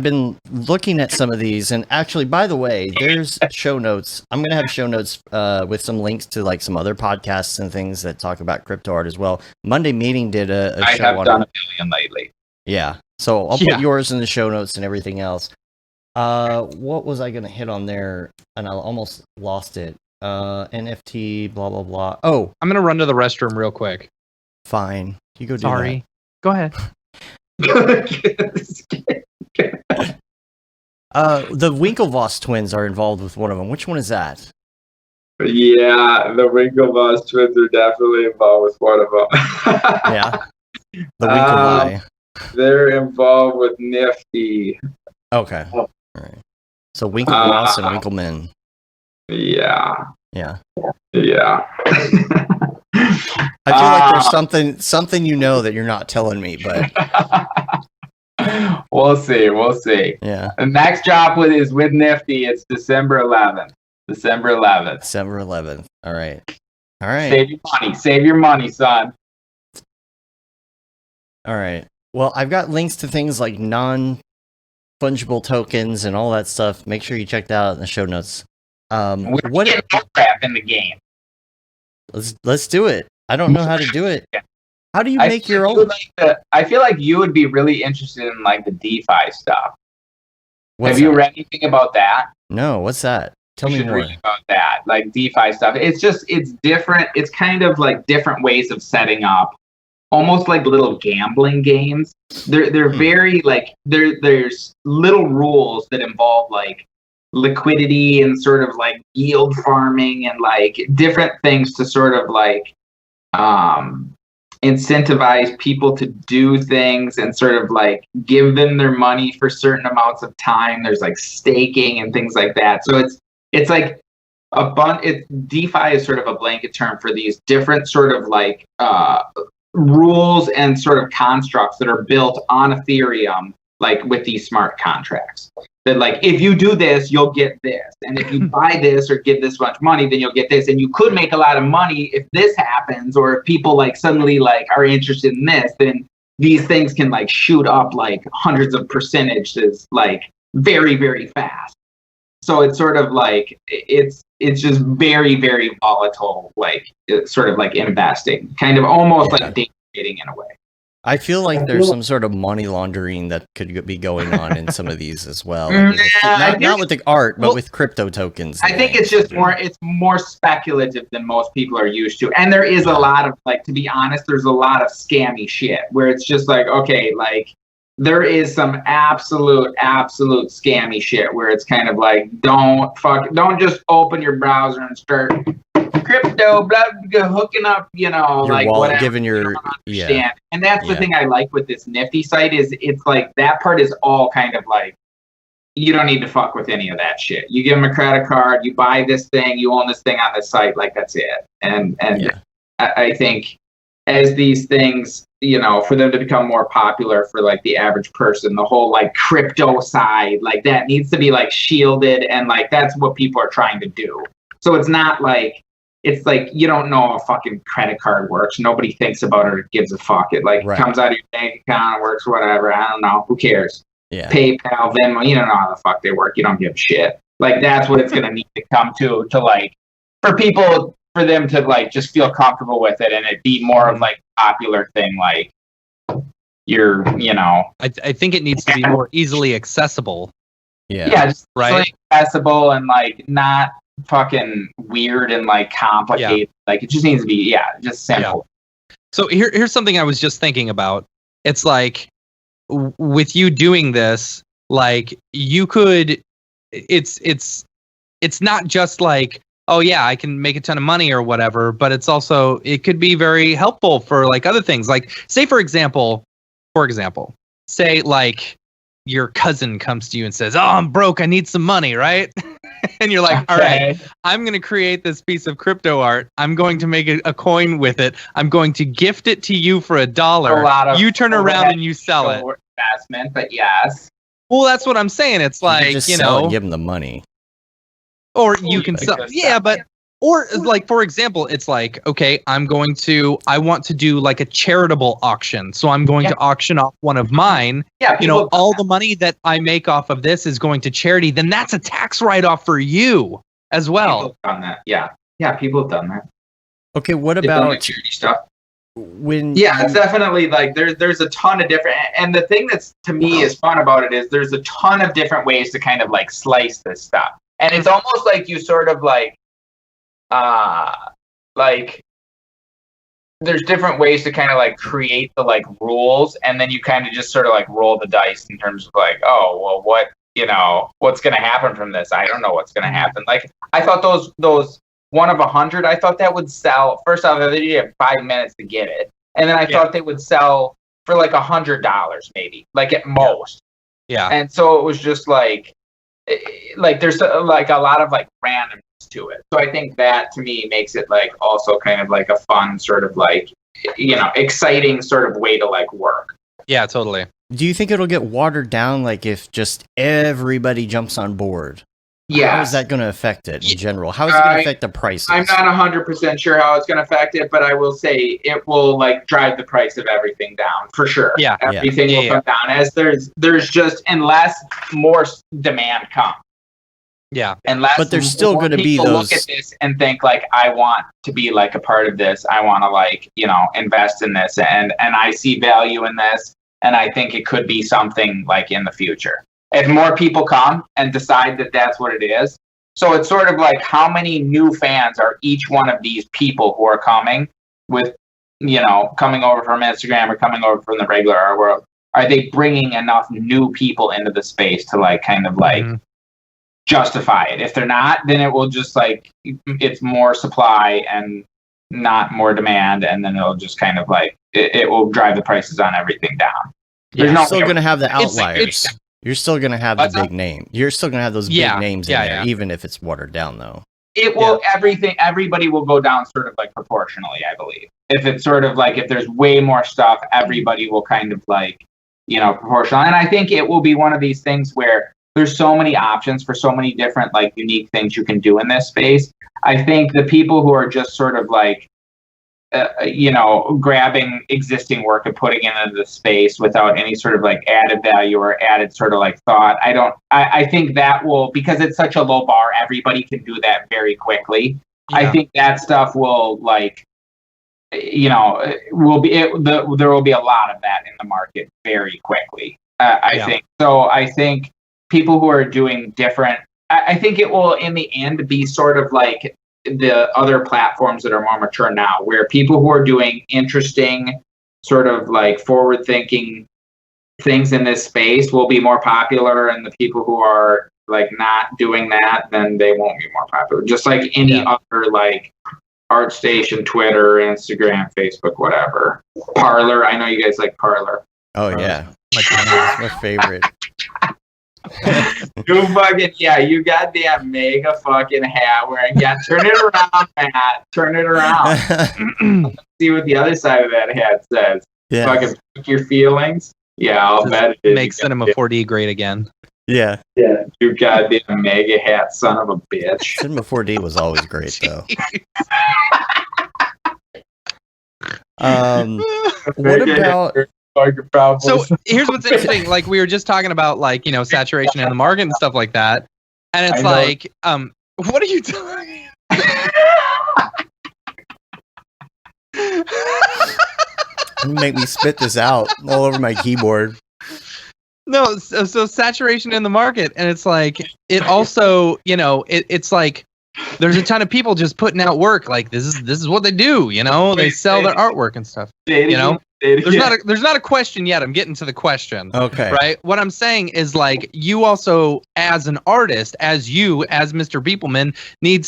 been looking at some of these, and actually, by the way, there's show notes. I'm gonna have show notes with some links to like some other podcasts and things that talk about crypto art as well. Monday Meeting did a show. I have done a million lately. Yeah, so I'll put yours in the show notes and everything else. What was I gonna hit on there? And I almost lost it. NFT, blah blah blah. Oh, I'm gonna run to the restroom real quick. Fine, you go. Sorry, go ahead. The Winklevoss twins are involved with one of them. Which one is that? Yeah, the Winklevoss twins are definitely involved with one of them. Yeah, the Winklevi. They're involved with Nifty. Okay, all right. So Winklevoss and Winkleman. Yeah. I feel like there's something you know that you're not telling me, but we'll see. Yeah. The next drop is with Nifty. It's December 11th. All right. Save your money, son. All right. Well, I've got links to things like non-fungible tokens and all that stuff. Make sure you check that out in the show notes. What crap in the game? Let's do it. I don't know how to do it. How do you make your own? I feel like you would be really interested in like the DeFi stuff. Have you read anything about that? No. What's that? Tell me more. Read about that, like DeFi stuff. It's different. It's kind of like different ways of setting up, almost like little gambling games. They're very like there's little rules that involve like liquidity and sort of like yield farming and like different things to sort of like incentivize people to do things and sort of like give them their money for certain amounts of time. There's like staking and things like that. So it's like DeFi is sort of a blanket term for these different sort of like rules and sort of constructs that are built on Ethereum, like with these smart contracts. That like, if you do this, you'll get this. And if you buy this or give this much money, then you'll get this. And you could make a lot of money if this happens, or if people like suddenly like are interested in this, then these things can like shoot up like hundreds of percentages, like very, very fast. So it's sort of like, it's just very, very volatile, like sort of like investing, kind of almost like day trading in a way. I feel like there's some sort of money laundering that could be going on in some of these as well. Not with the art, but with crypto tokens. I think it's just more speculative than most people are used to. And there is a lot of, like, to be honest, there's a lot of scammy shit where it's just like, okay, like there is some absolute scammy shit where it's kind of like, don't just open your browser and start crypto, hooking up, you know, your like wallet, whatever. Giving your And that's the thing I like with this Nifty site is it's like that part is all kind of like, you don't need to fuck with any of that shit. You give them a credit card, you buy this thing, you own this thing on this site, like that's it. And I think as these things, you know, for them to become more popular for like the average person, the whole like crypto side, like that needs to be like shielded, and like that's what people are trying to do. So it's not like, it's like you don't know how a fucking credit card works. Nobody thinks about it or gives a fuck. It like comes out of your bank account, works, whatever. I don't know. Who cares? Yeah. PayPal, Venmo, you don't know how the fuck they work. You don't give a shit. Like that's what it's gonna need to come to like for people, for them to like just feel comfortable with it and it be more of like a popular thing. Like you know. I think it needs to be more easily accessible. Yeah. Just right. Accessible and like not fucking weird and like complicated. Like it just needs to be just simple. So here's something I was just thinking about. It's like with you doing this, like you could, it's not just like, oh yeah, I can make a ton of money or whatever, but it's also, it could be very helpful for like other things. Like say for example, say like your cousin comes to you and says, oh, I'm broke, I need some money, right? And you're like, all right, I'm going to create this piece of crypto art. I'm going to make a coin with it. I'm going to gift it to you for $1. You turn around and you sell it. Investment, but yes. Well, that's what I'm saying. It's like, you know, give them the money. Or you can sell. Yeah, but or like, for example, it's like, okay, I want to do like a charitable auction. So I'm going to auction off one of mine. Yeah, you know, all the money that I make off of this is going to charity. Then that's a tax write-off for you as well. People have done that. Yeah, people have done that. Okay, what about charity stuff? It's definitely like there's a ton of different, and the thing that's to me is fun about it is there's a ton of different ways to kind of like slice this stuff. And it's almost like you sort of like there's different ways to kind of like create the like rules, and then you kind of just sort of like roll the dice in terms of like, oh well, what's going to happen from this? I don't know what's going to happen. Like I thought those 1 of 100, I thought that would sell. First off, you have 5 minutes to get it, and then I thought they would sell for like $100 maybe, like at most. Yeah. And so it was just like there's like a lot of like randomness to it. So I think that to me makes it like also kind of like a fun sort of like, you know, exciting sort of way to like work. Yeah, totally. Do you think it'll get watered down like if just everybody jumps on board? Yeah. How is that going to affect it in general? How is it going to affect the prices? I'm not 100% sure how it's going to affect it, but I will say it will like drive the price of everything down for sure. Yeah. Everything will come down as there's just, unless more demand comes. Yeah. But there's still going to be those. Look at this and think like, I want to be like a part of this. I want to like, you know, invest in this, and I see value in this, and I think it could be something like in the future. If more people come and decide that that's what it is. So it's sort of like how many new fans are each one of these people who are coming with, you know, coming over from Instagram or coming over from the regular art world. Are they bringing enough new people into the space to like kind of like justify it? If they're not, then it will just like, it's more supply and not more demand, and then it'll just kind of like it will drive the prices on everything down. You're still going to have the outliers. You're still going to have the big name. You're still going to have those big names in there, even if it's watered down, though. It will everybody will go down sort of like proportionally, I believe. If it's sort of like, if there's way more stuff, everybody will kind of like, proportional. And I think it will be one of these things where there's so many options for so many different like unique things you can do in this space. I think the people who are just sort of like, grabbing existing work and putting it into the space without any sort of like added value or added sort of like thought. I think that will, because it's such a low bar, everybody can do that very quickly. Yeah. I think that stuff will like, there will be a lot of that in the market very quickly. I think so. I think people who are doing different, I think it will in the end be sort of like the other platforms that are more mature now, where people who are doing interesting sort of like forward thinking things in this space will be more popular, and the people who are like not doing that, then they won't be more popular. Just like any other like ArtStation, Twitter, Instagram, Facebook, whatever. Parler, I know you guys like Parler. Oh yeah, my favorite. You fucking you goddamn mega fucking hat wearing. Yeah, turn it around, Matt. Turn it around. Let's see what the other side of that hat says. Yeah. Fucking pick your feelings. Yeah, I'll bet it is. Make Cinema 4D great again. Yeah. Yeah. You goddamn mega hat, son of a bitch. Cinema 4D was always great though. What about? So here's what's interesting. Like we were just talking about, like saturation in the market and stuff like that, and it's like, what are you doing? Make me spit this out all over my keyboard. No, so saturation in the market, and it's like it also, it's like there's a ton of people just putting out work. Like this is what they do. They sell their artwork and stuff. There's not a question yet. I'm getting to the question. Okay. Right. What I'm saying is like you also, as an artist, as Mr. Beepleman, need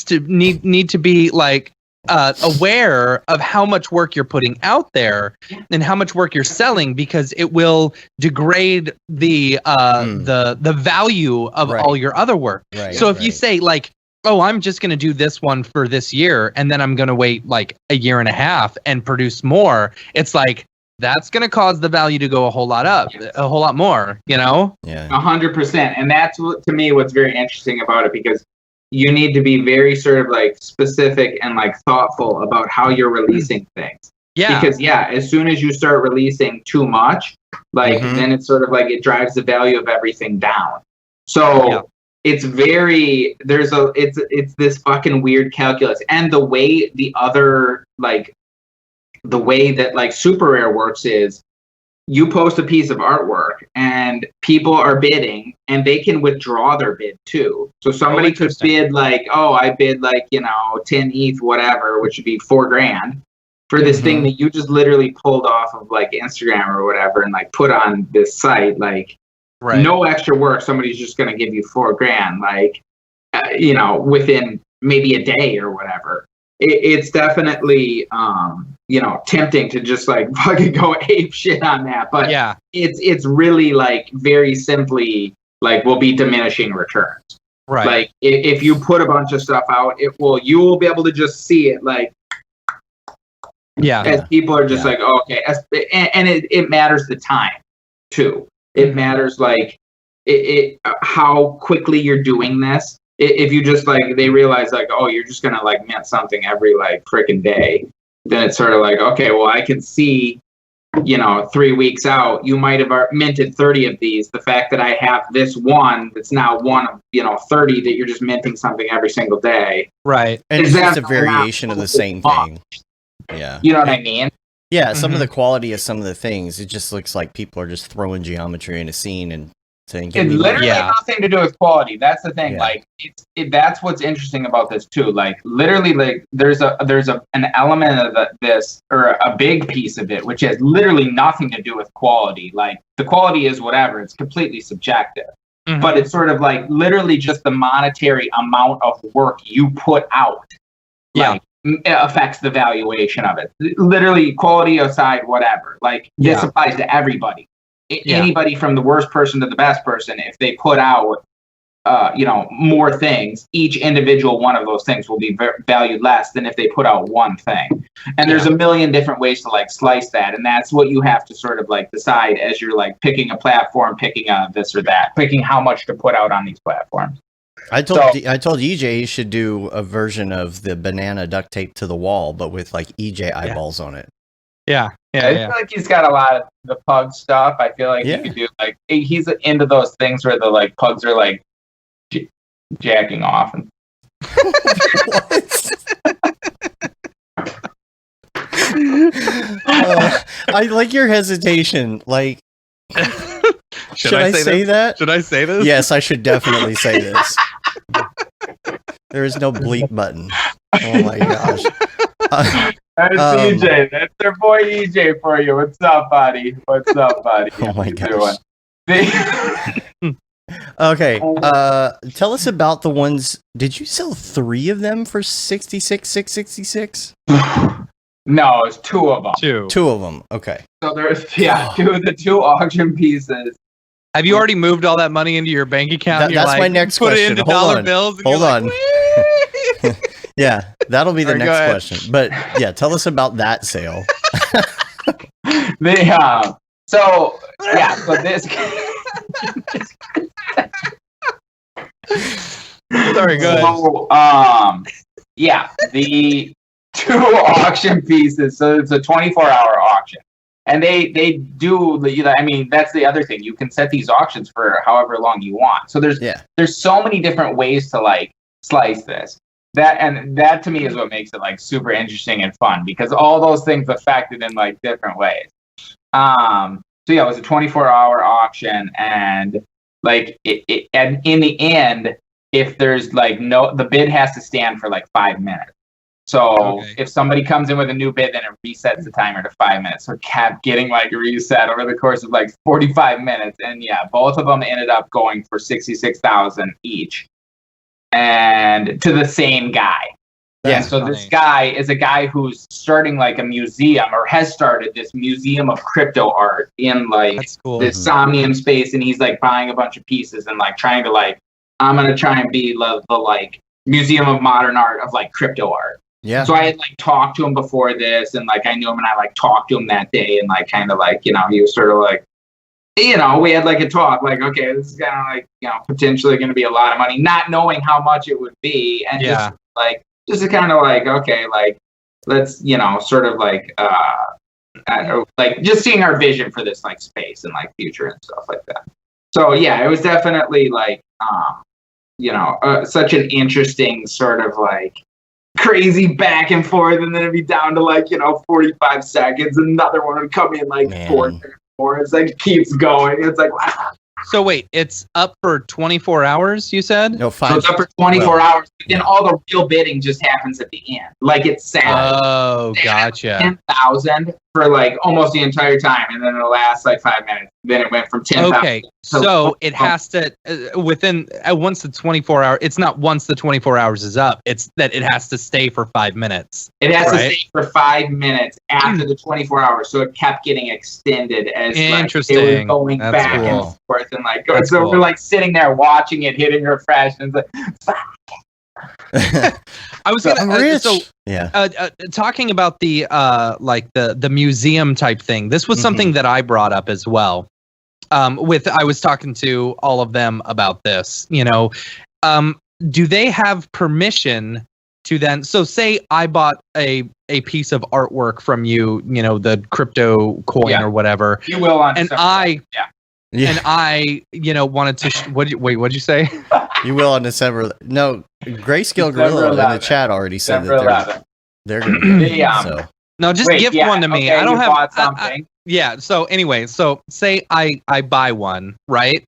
to be like aware of how much work you're putting out there and how much work you're selling, because it will degrade the value of all your other work. Right, so if you say like, oh, I'm just going to do this one for this year, and then I'm going to wait like a year and a half and produce more, it's like, that's going to cause the value to go a whole lot more, Yeah. 100%. And that's to me, what's very interesting about it, because you need to be very sort of like specific and like thoughtful about how you're releasing things. Yeah. Because as soon as you start releasing too much, like then it's sort of like it drives the value of everything down. So it's very, it's this fucking weird calculus. And the way that like Super Rare works is you post a piece of artwork and people are bidding, and they can withdraw their bid too. So somebody could bid like, oh, I bid like, 10 ETH, whatever, which would be $4,000 for this thing that you just literally pulled off of like Instagram or whatever and like put on this site. Like no extra work. Somebody's just going to give you $4,000, like, within maybe a day or whatever. It's definitely, tempting to just like fucking go ape shit on that. But it's really like very simply like will be diminishing returns. Right. Like if you put a bunch of stuff out, you will be able to just see it like, as people are just like, oh, okay. And it matters the time too. It matters like how quickly you're doing this. If you just like, they realize like, oh, you're just going to like mint something every like freaking day, then it's sort of like, okay, well, I can see, 3 weeks out, you might have minted 30 of these. The fact that I have this one that's now one of, 30 that you're just minting something every single day. Right. And it's just a variation of the same thing. Yeah. You know what I mean? Yeah. Some of the quality of some of the things, it just looks like people are just throwing geometry in a scene and saying, it's literally nothing to do with quality. That's the thing. Like that's what's interesting about this too. Like literally, like there's an element of this, or a big piece of it, which has literally nothing to do with quality. Like the quality is whatever. It's completely subjective. But it's sort of like literally just the monetary amount of work you put out. Yeah. affects the valuation of it. Literally, quality aside, whatever. Like this applies to everybody. Anybody from the worst person to the best person, if they put out more things, each individual one of those things will be valued less than if they put out one thing. And there's a million different ways to like slice that, and that's what you have to sort of like decide as you're like picking a platform, picking this or that, picking how much to put out on these platforms. I told EJ he should do a version of the banana duct tape to the wall, but with like EJ eyeballs on it. I feel like he's got a lot of the pug stuff. I feel like he could do like he's into those things where the like pugs are like jacking off. And I like your hesitation. Like, should I say that? Should I say this? Yes, I should definitely say this. There is no bleep button. Oh my gosh. That's EJ. That's their boy EJ for you. What's up, buddy? Oh my gosh. Okay. Tell us about the ones. Did you sell 3 of them for $66,666? No, it's 2 of them. 2 of them. Okay. So there's 2 of the 2 auction pieces. Have you already moved all that money into your bank account? That's my next question. Put it into dollar bills. Hold on. Yeah, that'll be the next question. But yeah, tell us about that sale. So this. Sorry, go ahead. The 2 auction pieces. So it's a 24-hour auction, and they do. I mean, that's the other thing. You can set these auctions for however long you want. So there's so many different ways to like slice this. That to me is what makes it like super interesting and fun, because all those things affected in like different ways. So yeah, it was a 24-hour auction, and like and in the end, if there's like the bid has to stand for like 5 minutes. So if somebody comes in with a new bid, then it resets the timer to 5 minutes. So it kept getting like reset over the course of like 45 minutes, and both of them ended up going for $66,000 each, and to the same guy. Yeah, so this guy is a guy who's starting like a museum, or has started this museum of crypto art in like this Somnium space, and he's like buying a bunch of pieces and like trying to like, I'm gonna try and be the like Museum of Modern Art of like crypto art. Yeah. So I had like talked to him before this, and like I knew him, and I like talked to him that day, and like kind of like he was sort of like, we had like a talk, like, okay, this is kind of like potentially going to be a lot of money, not knowing how much it would be, and just kind of like, okay, like let's sort of like like just seeing our vision for this like space and like future and stuff like that. So yeah, it was definitely like such an interesting sort of like crazy back and forth, and then it'd be down to like 45 seconds, another one would come in like 4 seconds more. It's like keeps going. It's like wow. So wait, it's up for 24 hours, you said? No, 5. So it's up for 24 hours. But then all the real bidding just happens at the end. Like it's sad. Oh, gotcha. 10,000 for like almost the entire time, and then the last like 5 minutes. Then it went from 10,000. Okay, so it has to once the 24 hour. It's not once the 24 hours is up. It's that it has to stay for 5 minutes. It has to stay for 5 minutes after the 24 hours. So it kept getting extended as interesting. Like, it was going back and forth, and like so we're like sitting there watching it, hitting refresh, and it's like. I was talking about the like the museum type thing. This was something that I brought up as well. I was talking to all of them about this. Do they have permission to then? So say I bought a piece of artwork from you, the crypto coin or whatever. You will on and I. Yeah. And I, wanted to. What'd you say? You will on December. No, Grayscale Gorilla in the chat already said that they're going to do it. So. No, just gift one to me. Okay, I don't have something. So anyway, so say I buy one, right?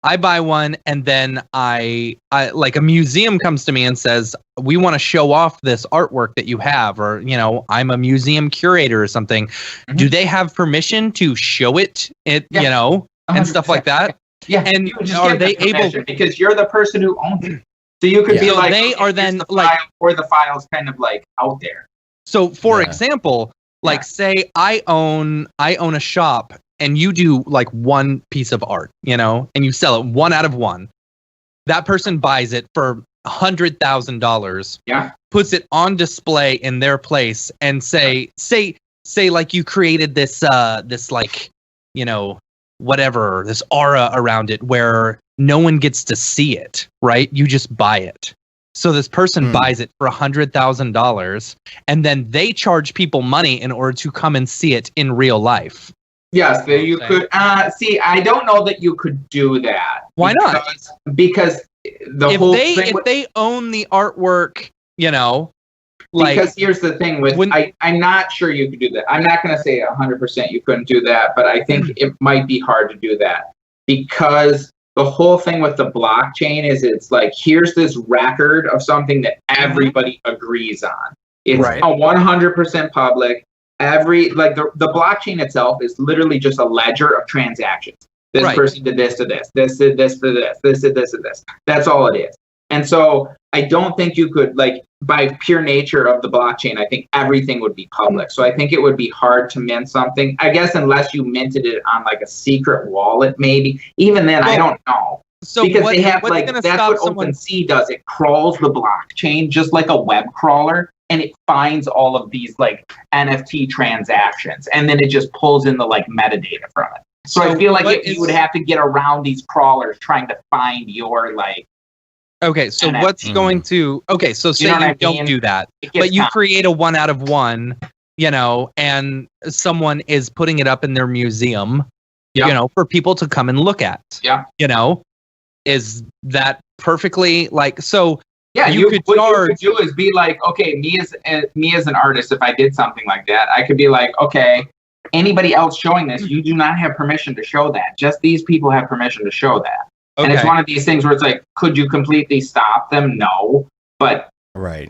I buy one, and then I like a museum comes to me and says, we want to show off this artwork that you have, or I'm a museum curator or something. Mm-hmm. Do they have permission to show it? And stuff like that. Yeah, and are they able? Because you're the person who owns it. So you could be so like, they are then like, or the file's kind of like out there. So for example, like say I own a shop and you do like one piece of art, you know, and you sell it 1 out of 1. That person buys it for $100,000. Yeah. Puts it on display in their place and say like you created this like, you know, whatever, this aura around it where no one gets to see it, right? You just buy it. So this person buys it for $100,000 and then they charge people money in order to come and see it in real life. Yes, you could. See, I don't know that you could do that. Why not? Because if they own the artwork, you know, like, because here's the thing with I'm not sure you could do that. I'm not going to say 100% you couldn't do that, but I think it might be hard to do that because the whole thing with the blockchain is it's like here's this record of something that everybody agrees on. It's a 100% public. The blockchain itself is literally just a ledger of transactions. This person did this to this did this to this did this to this. That's all it is. And so I don't think you could, like, by pure nature of the blockchain, I think everything would be public. So I think it would be hard to mint something, I guess, unless you minted it on like a secret wallet, maybe. Even then, I don't know. So because they have like, that's what OpenSea does. It crawls the blockchain just like a web crawler. And it finds all of these like NFT transactions, and then it just pulls in the like metadata from it. So I feel like you would have to get around these crawlers trying to find your like. Okay, so NFT. What's going to? Okay, so say you don't do that, but you create a 1 out of 1, you know, and someone is putting it up in their museum, you know, for people to come and look at. Yeah. You know, is that perfectly like so? Yeah, what you could do is be like, okay, me as an artist, if I did something like that, I could be like, okay, anybody else showing this, you do not have permission to show that. Just these people have permission to show that. Okay. And it's one of these things where it's like, could you completely stop them? No. But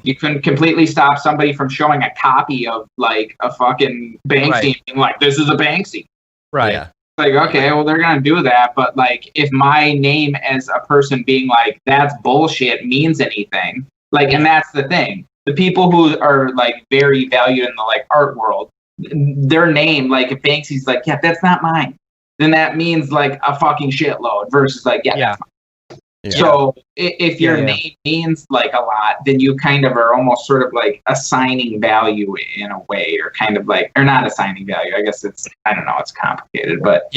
you couldn't completely stop somebody from showing a copy of like a fucking Banksy and being like, this is a Banksy. Right. Yeah. Like, okay, well, they're going to do that. But, like, if my name as a person being like, that's bullshit means anything, like, and that's the thing. The people who are, like, very valued in the, like, art world, their name, like, if Banksy's like, yeah, that's not mine, then that means, like, a fucking shitload versus, like, that's mine. Yeah. So if your name means like a lot, then you kind of are almost sort of like assigning value in a way, or kind of like, or not assigning value. I guess it's, I don't know, it's complicated, but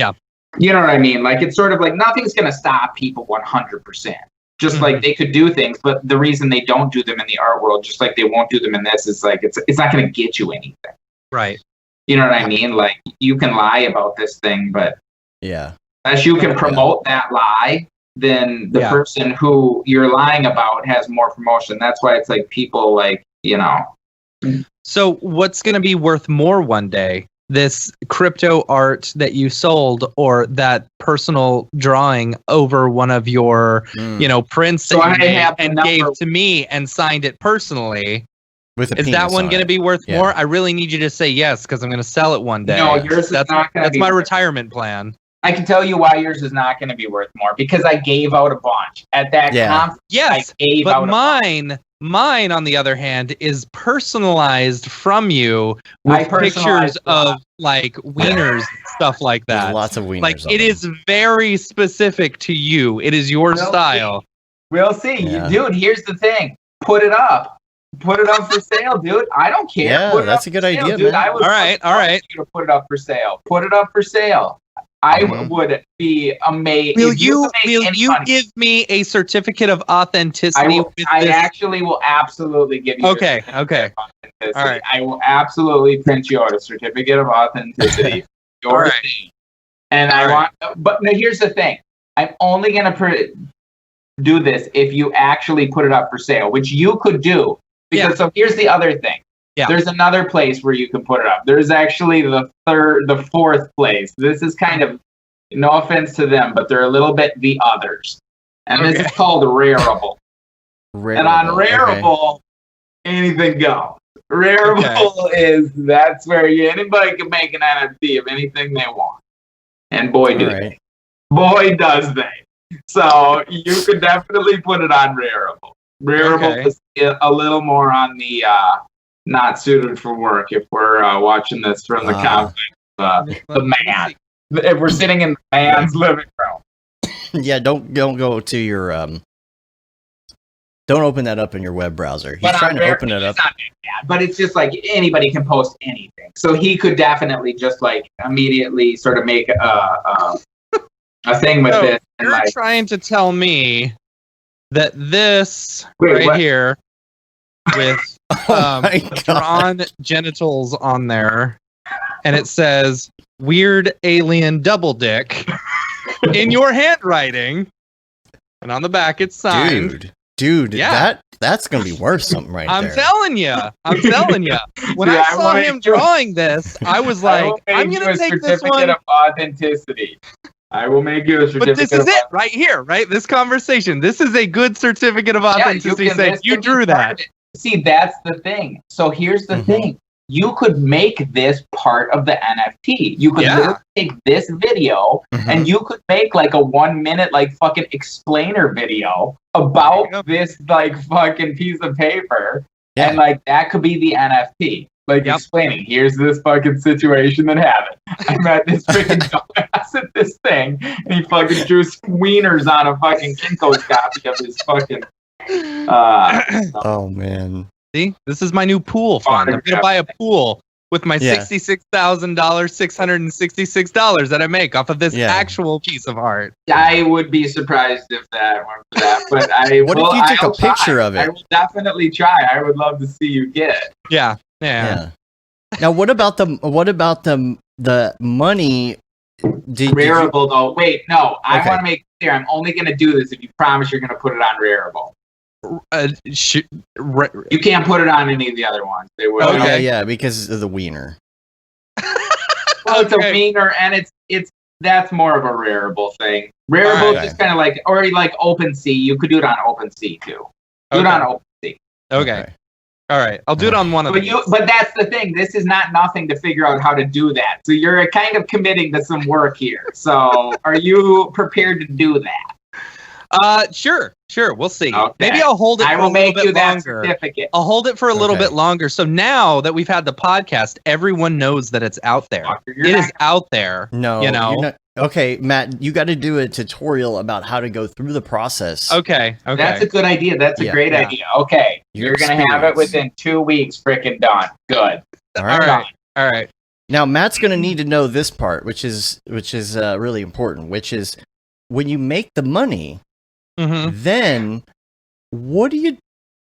you know what I mean? Like, it's sort of like nothing's going to stop people 100%. Just like they could do things, but the reason they don't do them in the art world, just like they won't do them in this, is like, it's not going to get you anything. Right. You know what I mean? Like, you can lie about this thing, but unless you can promote that lie, then the person who you're lying about has more promotion. That's why it's like people like, you know. So what's going to be worth more one day? This crypto art that you sold, or that personal drawing over one of your, you know, prints that you made and gave to me and signed it personally? Is that one going to be worth more? I really need you to say yes, because I'm going to sell it one day. No, yours is not going to be. That's my retirement plan. I can tell you why yours is not going to be worth more, because I gave out a bunch at that conference. Yes, but mine, on the other hand, is personalized from you with pictures of like wieners, stuff like that. There's lots of wieners. Like, it is very specific to you. It is your style. We'll see, dude. Here's the thing: put it up. Put it up for sale, dude. I don't care. Yeah, that's a good idea, dude. man. All right. You to put it up for sale. Put it up for sale. I would be amazed. Will you give me a certificate of authenticity? I actually will absolutely give you. Okay. All right. I will absolutely print you out a certificate of authenticity. And I want. But no, here's the thing. I'm only gonna do this if you actually put it up for sale, which you could do. Because so here's the other thing. Yeah. There's another place where you can put it up. There's actually the fourth place. This is kind of, no offense to them, but they're a little bit the others. And this is called Rarible. And on Rarible, anything goes. Rarible is, that's where anybody can make an NFT of anything they want. And boy, do they. Boy, does they. So you could definitely put it on Rarible. Rarible is a little more on the not suited for work if we're watching this from the confines of the man. If we're sitting in the man's living room. Yeah, don't go to your don't open that up in your web browser. He's trying to open it up. Not bad, but it's just like anybody can post anything. So he could definitely just like immediately sort of make a thing with it. You're like, trying to tell me that this here with drawn genitals on there, and it says "weird alien double dick" in your handwriting, and on the back it's signed. Dude, yeah. That's gonna be worth something there. I'm telling you. When I saw him drawing this, I was like, I'm gonna take this one. Of authenticity. I will make you a certificate. But this is it right here, right? This conversation. This is a good certificate of authenticity. Saying you drew that. See, that's the thing. So here's the thing. You could make this part of the NFT. You could literally take this video and you could make like a 1 minute like fucking explainer video about this like fucking piece of paper. Yeah. And like that could be the NFT. Like explaining, here's this fucking situation that happened. I met this freaking dumbass at this thing and he fucking drew wieners on a fucking Kinko's copy of his fucking oh man. See, this is my new pool fund. I'm gonna buy a pool with my $66,000, $666 that I make off of this actual piece of art. I would be surprised if that went for that, but what if you took a picture of it? I will definitely try. I would love to see you get it. Yeah. Now, what about the money? Rarible though. Wait, no. I want to make clear. I'm only going to do this if you promise you're going to put it on Rarible. You can't put it on any of the other ones. They will. Okay, yeah, because of the wiener. Well, it's a wiener, and it's that's more of a Rarible thing. Rarible is just kind of like, or like OpenSea. You could do it on OpenSea too. Do it on OpenSea. Okay. All right, I'll do it on one of these. But that's the thing. This is not nothing to figure out how to do that. So you're kind of committing to some work here. So are you prepared to do that? Sure. We'll see. Okay. Maybe I'll hold it for a little bit longer. I'll hold it for a little bit longer. So now that we've had the podcast, everyone knows that it's out there. It is out there. No, you're not. Okay, Matt, you got to do a tutorial about how to go through the process. Okay. That's a good idea. That's a great idea. Okay. You're going to have it within 2 weeks. Freaking done. Good. All right. Now, Matt's going to need to know this part, which is really important, which is when you make the money, then what do you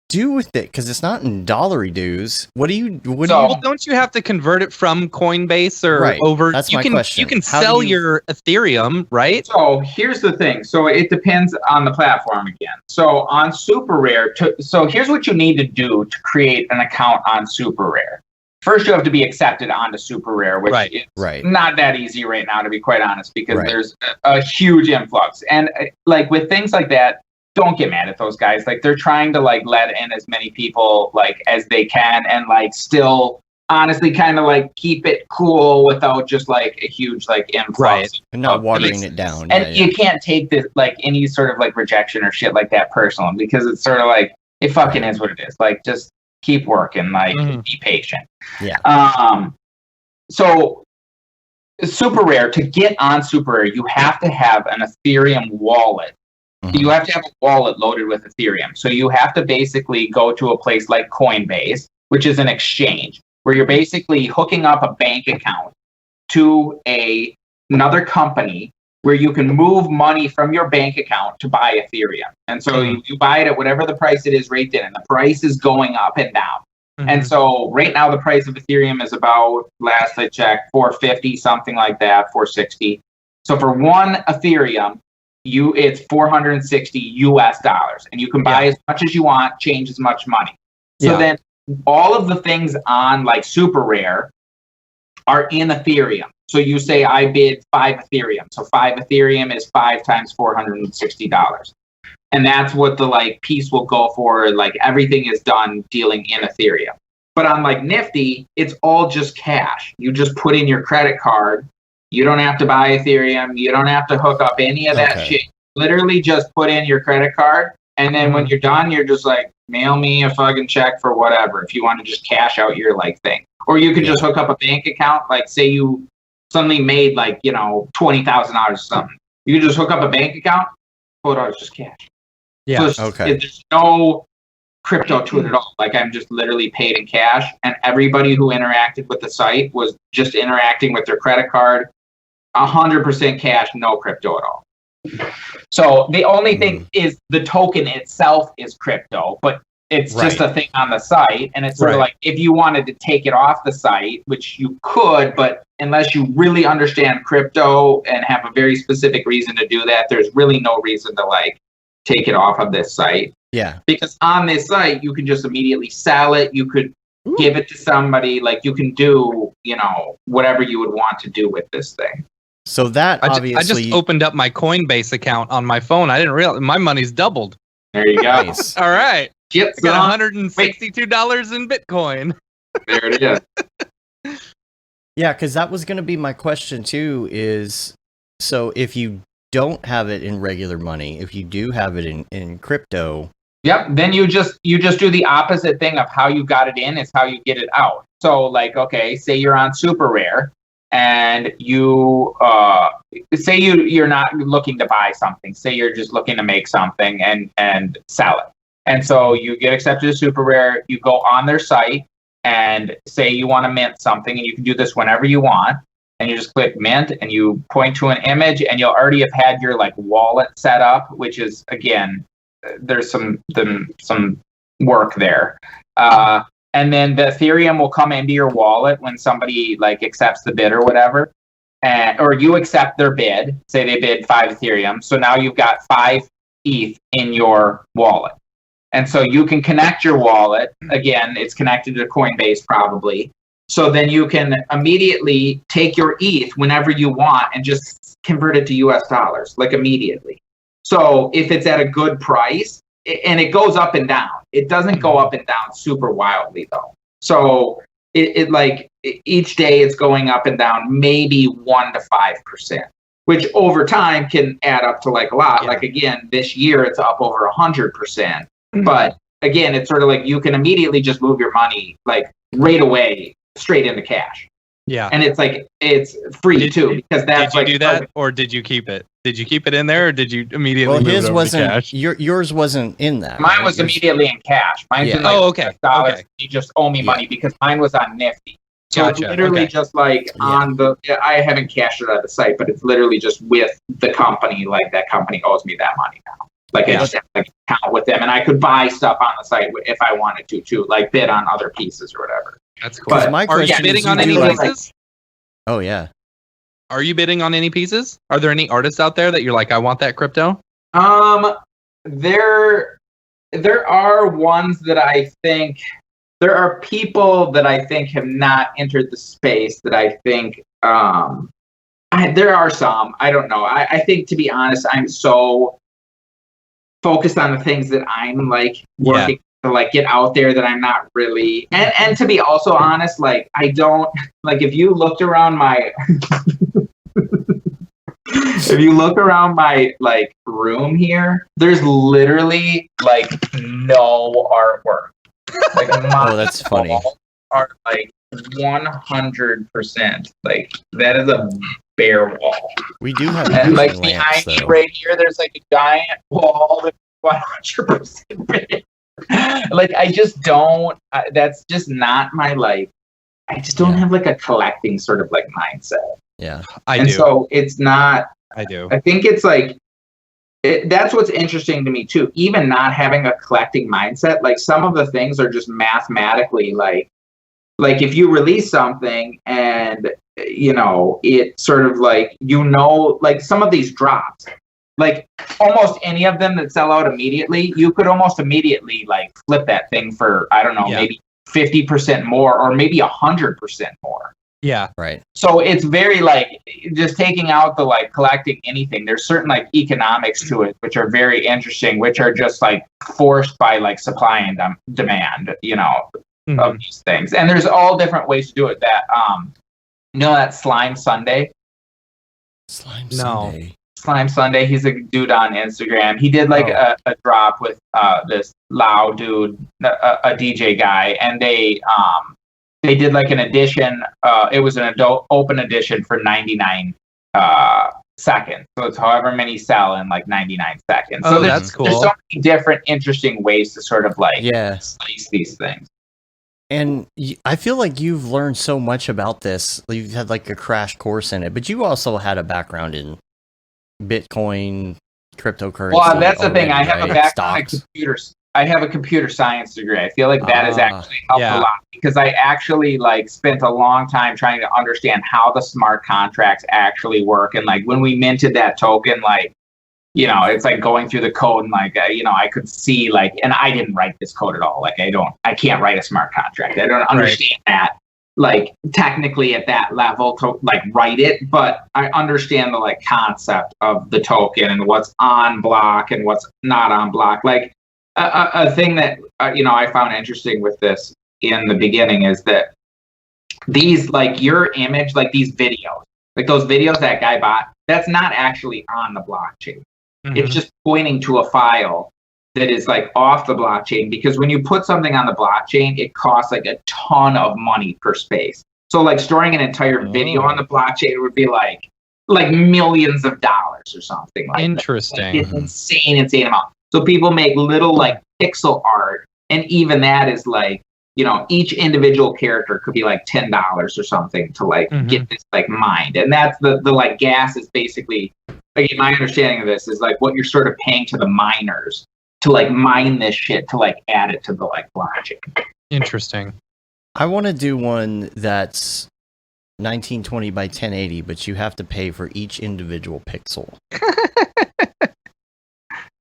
do with it? Because it's not in dollary dues. Well, don't you have to convert it from Coinbase or over? That's my question. You can sell your Ethereum, right? So here's the thing. So it depends on the platform again. So on SuperRare, so here's what you need to do to create an account on SuperRare. First, you have to be accepted onto SuperRare, which is not that easy right now, to be quite honest, because there's a huge influx. And like with things like that, don't get mad at those guys. Like they're trying to like let in as many people like as they can, and like still honestly kind of like keep it cool without just like a huge like influx. And not watering it down. And you can't take this like any sort of like rejection or shit like that personally, because it's sort of like it fucking is what it is. Like just keep working, like be patient. Yeah. So SuperRare, to get on SuperRare, you have to have an Ethereum wallet. You have to have a wallet loaded with Ethereum. So you have to basically go to a place like Coinbase, which is an exchange, where you're basically hooking up a bank account to another company where you can move money from your bank account to buy Ethereum. And so you buy it at whatever the price it is right then, and the price is going up and down. And so right now the price of Ethereum is about, last I checked, $450, something like that, $460. So for one Ethereum, it's $460 US, and you can buy as much as you want, change as much money. So then all of the things on like SuperRare are in Ethereum. So you say I bid 5 Ethereum. So 5 Ethereum is 5 times $460. And that's what the like piece will go for. Like everything is done dealing in Ethereum. But on like Nifty, it's all just cash. You just put in your credit card. You don't have to buy Ethereum. You don't have to hook up any of that shit. Literally just put in your credit card And then when you're done, you're just like, mail me a fucking check for whatever. If you want to just cash out your like thing, or you could just hook up a bank account. Like say you suddenly made like, you know, $20,000 or something. You can just hook up a bank account, $4 just cash. Yeah. So there's no crypto to it at all. Like I'm just literally paid in cash, and everybody who interacted with the site was just interacting with their credit card, 100% cash, no crypto at all. So the only thing is the token itself is crypto, but it's just a thing on the site. And it's sort of like if you wanted to take it off the site, which you could, but unless you really understand crypto and have a very specific reason to do that, there's really no reason to like take it off of this site. Yeah. Because on this site, you can just immediately sell it. You could give it to somebody. Like you can do, you know, whatever you would want to do with this thing. So that obviously, I just opened up my Coinbase account on my phone. I didn't realize my money's doubled. There you go. Nice. All right. Yep. I got $162 in Bitcoin. There it is. Yeah, because that was going to be my question too. Is so if you don't have it in regular money, if you do have it in crypto. Yep. Then you just do the opposite thing of how you got it in is how you get it out. So like, okay, say you're on Super Rare. And you say you're not looking to buy something. Say you're just looking to make something and sell it. And so you get accepted to Super Rare. You go on their site and say you want to mint something, and you can do this whenever you want. And you just click mint, and you point to an image, and you'll already have had your like wallet set up, which is again, there's some work there. And then the Ethereum will come into your wallet when somebody like accepts the bid or whatever, or you accept their bid. Say they bid 5 Ethereum, so now you've got 5 ETH in your wallet, and so you can connect your wallet. Again, it's connected to Coinbase probably. So then you can immediately take your ETH whenever you want and just convert it to US dollars, like immediately. So if it's at a good price. And it goes up and down. It doesn't go up and down super wildly though. So it like each day it's going up and down maybe 1 to 5%, which over time can add up to like a lot. Yeah. Like again, this year it's up over 100%. But again, it's sort of like you can immediately just move your money like right away straight into cash. Yeah. And it's like it's free too, because that's did you do that or did you keep it? Did you keep it in there or did you immediately move his it over wasn't to cash? yours wasn't in that. Mine was immediately in cash. Mine's in like $6. Okay. You just owe me money because mine was on Nifty. So it's literally just like on the I haven't cashed it at the site, but it's literally just with the company, like that company owes me that money now. Like I just have an account with them, and I could buy stuff on the site if I wanted to too, like bid on other pieces or whatever. That's cool. But my are you bidding on any pieces? Oh yeah. Are you bidding on any pieces? Are there any artists out there that you're like, I want that crypto? There are ones that I think there are people that I think have not entered the space that I think there are some. I don't know. I think to be honest, I'm so focused on the things that I'm like working to like get out there that I'm not really and to be also honest, like I don't like if you looked around my if you look around my like room here, there's literally like no artwork. Like oh, that's funny. Are like 100%. Like that is a bare wall. We do have and like behind me right here, there's like a giant wall that's 100% bare. Like I just don't. That's just not my like. I just don't have like a collecting sort of like mindset. Yeah, I do. So it's not. I do. I think it's like. That's what's interesting to me too. Even not having a collecting mindset, like some of the things are just mathematically like if you release something and you know it sort of like like some of these drops, like almost any of them that sell out immediately, you could almost immediately like flip that thing for I don't know maybe 50% more or maybe 100% more. Yeah. Right. So it's very like just taking out the like collecting anything. There's certain like economics to it, which are very interesting, which are just like forced by like supply and demand, you know, of these things. And there's all different ways to do it. That, you know, that Slime Sunday. Slime Sunday. Slime Sunday. He's a dude on Instagram. He did like a drop with this Lao dude, a DJ guy, and they did like an edition. It was an adult open edition for 99 seconds. So it's however many sell in like 99 seconds. So that's cool. There's so many different interesting ways to sort of like slice these things. And I feel like you've learned so much about this. You've had like a crash course in it, but you also had a background in Bitcoin, cryptocurrency. Well, that's the thing. I have a background in computers. I have a computer science degree. I feel like that has actually helped a lot because I actually like spent a long time trying to understand how the smart contracts actually work. And like when we minted that token, like, you know, it's like going through the code and like, you know, I could see like, and I didn't write this code at all. Like I can't write a smart contract. I don't understand that like technically at that level to like write it, but I understand the like concept of the token and what's on block and what's not on block. Like a thing that, you know, I found interesting with this in the beginning is that these, like your image, like these videos, like those videos that guy bought, that's not actually on the blockchain. Mm-hmm. It's just pointing to a file that is like off the blockchain, because when you put something on the blockchain, it costs like a ton of money per space. So like storing an entire video on the blockchain would be like millions of dollars or something like interesting. That. It's insane amount. So people make little like pixel art, and even that is like, you know, each individual character could be like $10 or something to like get this like mined. And that's the like gas is basically, like my understanding of this is like what you're sort of paying to the miners to like mine this shit to like add it to the like blockchain. Interesting. I want to do one that's 1920 by 1080, but you have to pay for each individual pixel.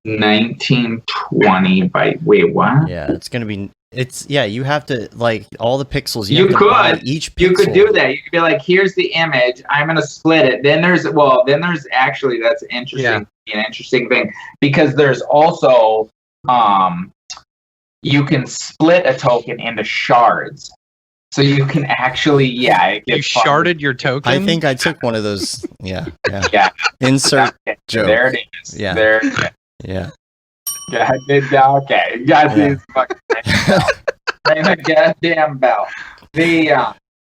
1920 by wait, what? Yeah, it's gonna be. You have to like all the pixels. You have could to buy each pixel. You could do that. You could be like, here's the image. I'm gonna split it. Then there's actually that's interesting. Yeah. An interesting thing, because there's also you can split a token into shards. So you can actually, you sharded your token? I think I took one of those. Yeah. Insert joke. There it is. Yeah. There it is. Yeah. Okay. You got these fucking ring a goddamn bell.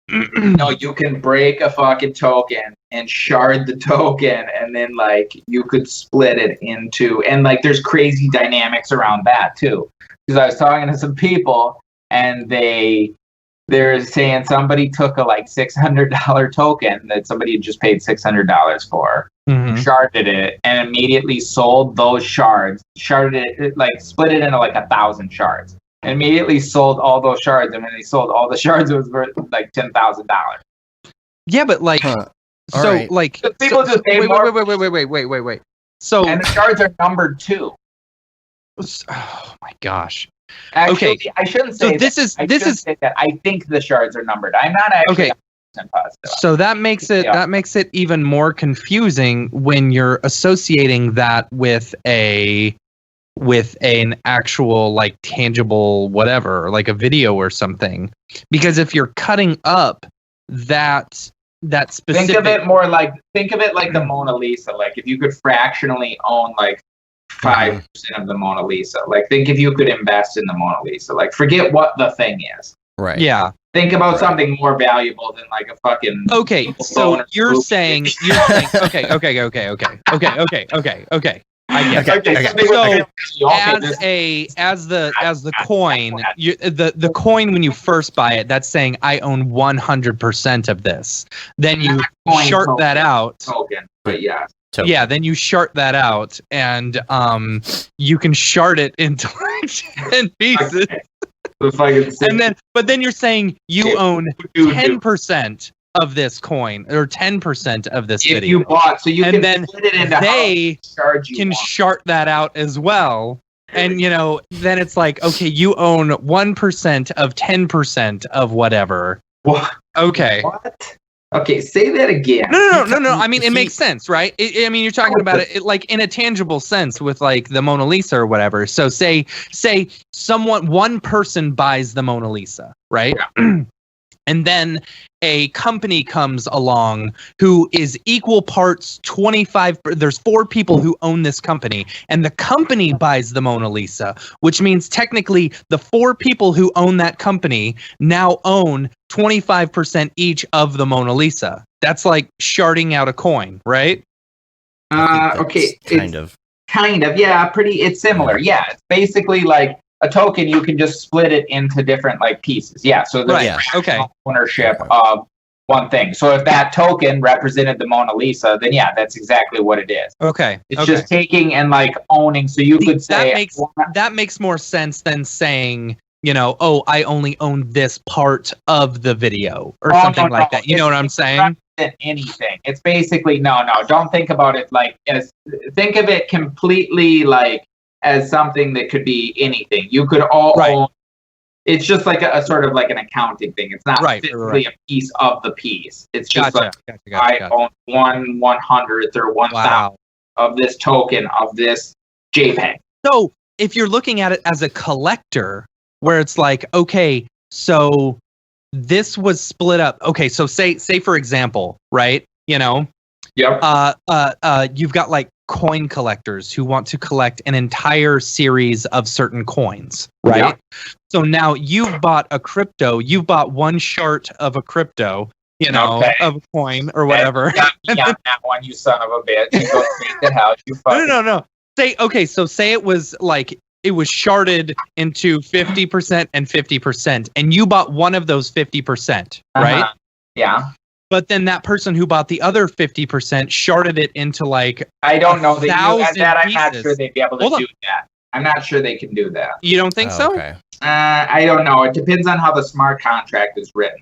No, you can break a fucking token and shard the token, and then like you could split it into, and like there's crazy dynamics around that too. Because I was talking to some people, and they're saying somebody took a like $600 token that somebody had just paid $600 for, sharded it, and immediately sold those shards, sharded it, like split it into like 1,000 shards, and immediately sold all those shards. And when they sold all the shards, it was worth like $10,000. Yeah, but like, like people just pay more. Wait. So and the shards are numbered too. Oh my gosh. Actually, okay, I shouldn't say. So this is that. I think the shards are numbered. I'm not actually 100% positive. So that makes it even more confusing when you're associating that with an actual like tangible whatever, like a video or something. Because if you're cutting up that specific, think of it like the Mona Lisa. Like if you could fractionally own like 5% of the Mona Lisa. Like, think if you could invest in the Mona Lisa. Like, forget what the thing is. Right. Yeah. Think about something more valuable than like a fucking. Okay. So you're saying. Okay. I get it. Okay. So as the coin, the coin when you first buy it, that's saying I own 100% of this. Then you shart that out. Token, but yeah. Yeah, then you shart that out, and you can shart it into like 10 pieces. But then you're saying you own 10% of this coin or 10% of this video. If you bought, so you and can then split it into they can shart that out as well. And then it's like, okay, you own 1% of 10% of whatever. What? Okay. What? Okay, say that again. No. I mean, it makes sense, right? I mean, you're talking about it like in a tangible sense with like the Mona Lisa or whatever. So say one person buys the Mona Lisa, right? Yeah. And then a company comes along who is equal parts 25. There's 4 people who own this company, and the company buys the Mona Lisa, which means technically the 4 people who own that company now own 25% each of the Mona Lisa. That's like sharding out a coin, right? Okay. Kind of. Yeah. It's similar. Yeah. It's basically like a token. You can just split it into different like pieces. Yeah. So there's ownership of one thing. So if that token represented the Mona Lisa, then yeah, that's exactly what it is. Okay. It's just taking and like owning. So you could say that makes more sense than saying, you know, oh, I only own this part of the video or something like that. You know what I'm saying? Anything. It's basically no. Don't think about it like think of it completely like as something that could be anything. You could own. It's just like a sort of like an accounting thing. It's not physically a piece of the piece. It's just I own 1/100th or 1,000th of this token of this JPEG. So if you're looking at it as a collector, where it's like, okay, so this was split up. Okay, so say for example, right? You know, you've got like coin collectors who want to collect an entire series of certain coins, right? Yeah. So now you've bought a crypto, you've bought one shard of a crypto, you know, of a coin or whatever. That one, you son of a bitch. You go straight to hell. No. Say it was like it was sharded into 50% and 50%, and you bought one of those 50%, right? Yeah. But then that person who bought the other 50% sharded it into like I don't know that I'm not sure they'd be able to do that. I'm not sure they can do that. You don't think so? Okay. I don't know. It depends on how the smart contract is written.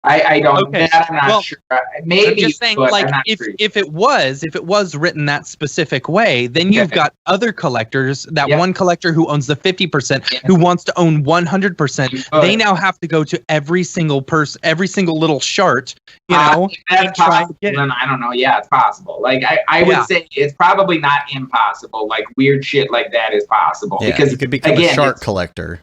I don't. Okay. I'm not sure. Maybe. I'm just saying, like, if it was written that specific way, then you've got other collectors. That one collector who owns the 50%, who wants to own 100%. They now have to go to every single person, every single little shard. You know, that's possible. Then I don't know. Yeah, it's possible. Like I would say it's probably not impossible. Like weird shit like that is possible because you could become a shard collector.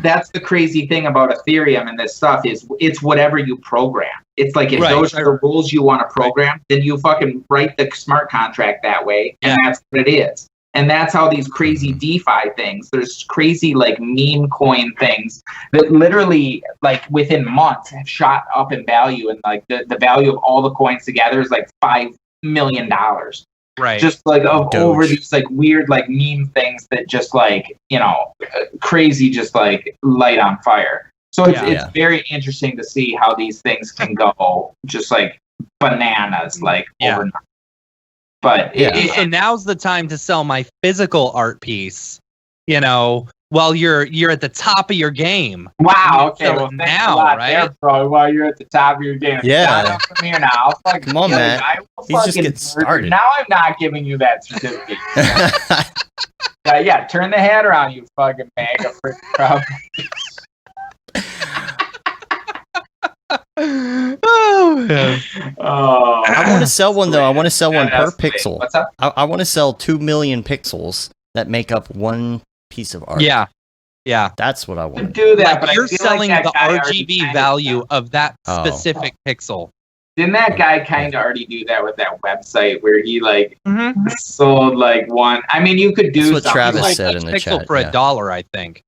That's the crazy thing about Ethereum and this stuff is it's whatever you program. It's like if those are the rules you want to program, then you fucking write the smart contract that way, and that's what it is. And that's how these crazy DeFi things, there's crazy like meme coin things that literally like within months have shot up in value, and like the value of all the coins together is like $5 million. Right. Just like over these like weird like meme things that just like, you know, crazy, just like light on fire. So it's very interesting to see how these things can go just like bananas like overnight. But so now's the time to sell my physical art piece, you know, while you're at the top of your game. Wow. Okay. Well, now, right? There, bro, while you're at the top of your game. Yeah. Come here now. Come on, man. He's just getting started. Now I'm not giving you that certificate. Turn the hat around, you fucking mega freak crowd. I want to sell one though. I want to sell one per pixel. What's up? I want to sell 2 million pixels that make up one piece of art. Yeah. That's what I want to do. That, but you're selling the RGB value of that specific pixel. Didn't that guy kind of already do that with that website where he like sold like one? I mean, you could do what Travis said in the pixel chat for $1, I think.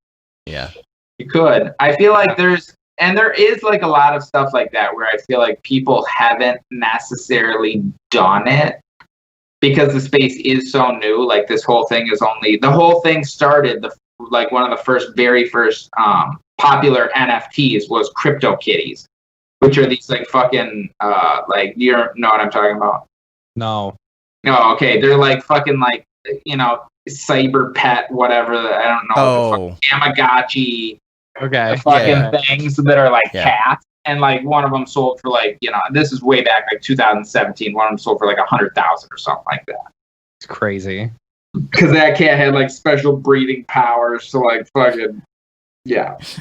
Yeah, you could. I feel like there is like a lot of stuff like that where I feel like people haven't necessarily done it because the space is so new. Like this whole thing started like one of the very first popular NFTs was CryptoKitties, which are these like fucking like you know what I'm talking about? No. No, okay. They're like fucking like, you know, cyber pet, whatever. I don't know. Tamagotchi. Okay. Fucking things that are like cats. And like one of them sold for like, you know, this is way back like 2017. One of them sold for like 100,000 or something like that. It's crazy. Because that cat had like special breathing powers. So like fucking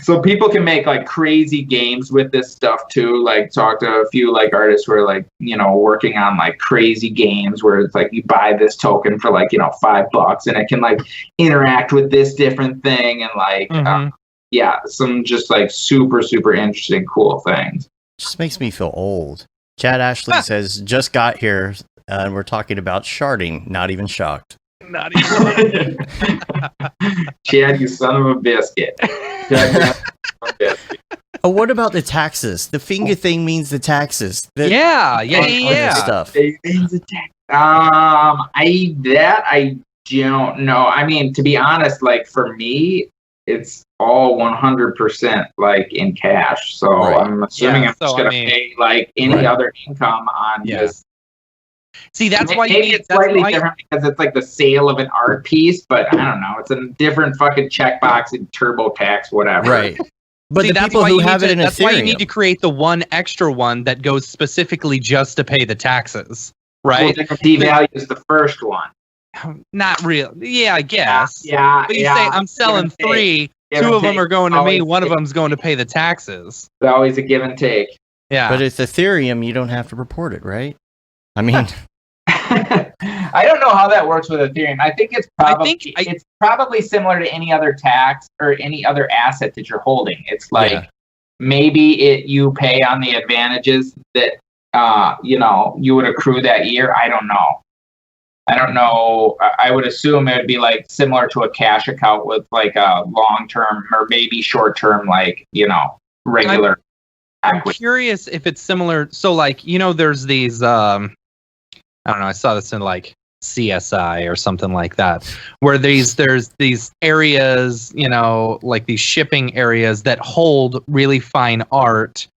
so people can make like crazy games with this stuff too. Like talk to a few like artists who are like, you know, working on like crazy games where it's like you buy this token for like, you know, $5 and it can like interact with this different thing and like some just like super, super interesting, cool things. Just makes me feel old. Chad Ashley says, just got here, and we're talking about sharding. Not even shocked. Not even. Chad, you son of a biscuit. Oh, what about the taxes? The finger thing means the taxes. Yeah. Stuff. I don't know. I mean, to be honest, like for me, it's all 100% like in cash. So I'm assuming I'm just gonna pay like any other income on this. See, that's why maybe it's slightly different because it's like the sale of an art piece, but I don't know. It's a different fucking checkbox in TurboTax, whatever. Right. But the people who have it in Ethereum. That's why you need to create the one extra one that goes specifically just to pay the taxes, right? Well, devalues the first one. Not real. Yeah, I guess. Yeah. But you say I'm selling 3, 2 of them are going to me, one of them's going to pay the taxes. It's always a give and take. Yeah. But it's Ethereum, you don't have to report it, right? I mean, I don't know how that works with Ethereum. I think it's probably similar to any other tax or any other asset that you're holding. It's like maybe you pay on the advantages that you would accrue that year. I don't know. I would assume it would be like similar to a cash account with like a long-term or maybe short-term, like, regular. I'm curious if it's similar. So like, there's these, I don't know, I saw this in like CSI or something like that, where there's these areas, like these shipping areas that hold really fine art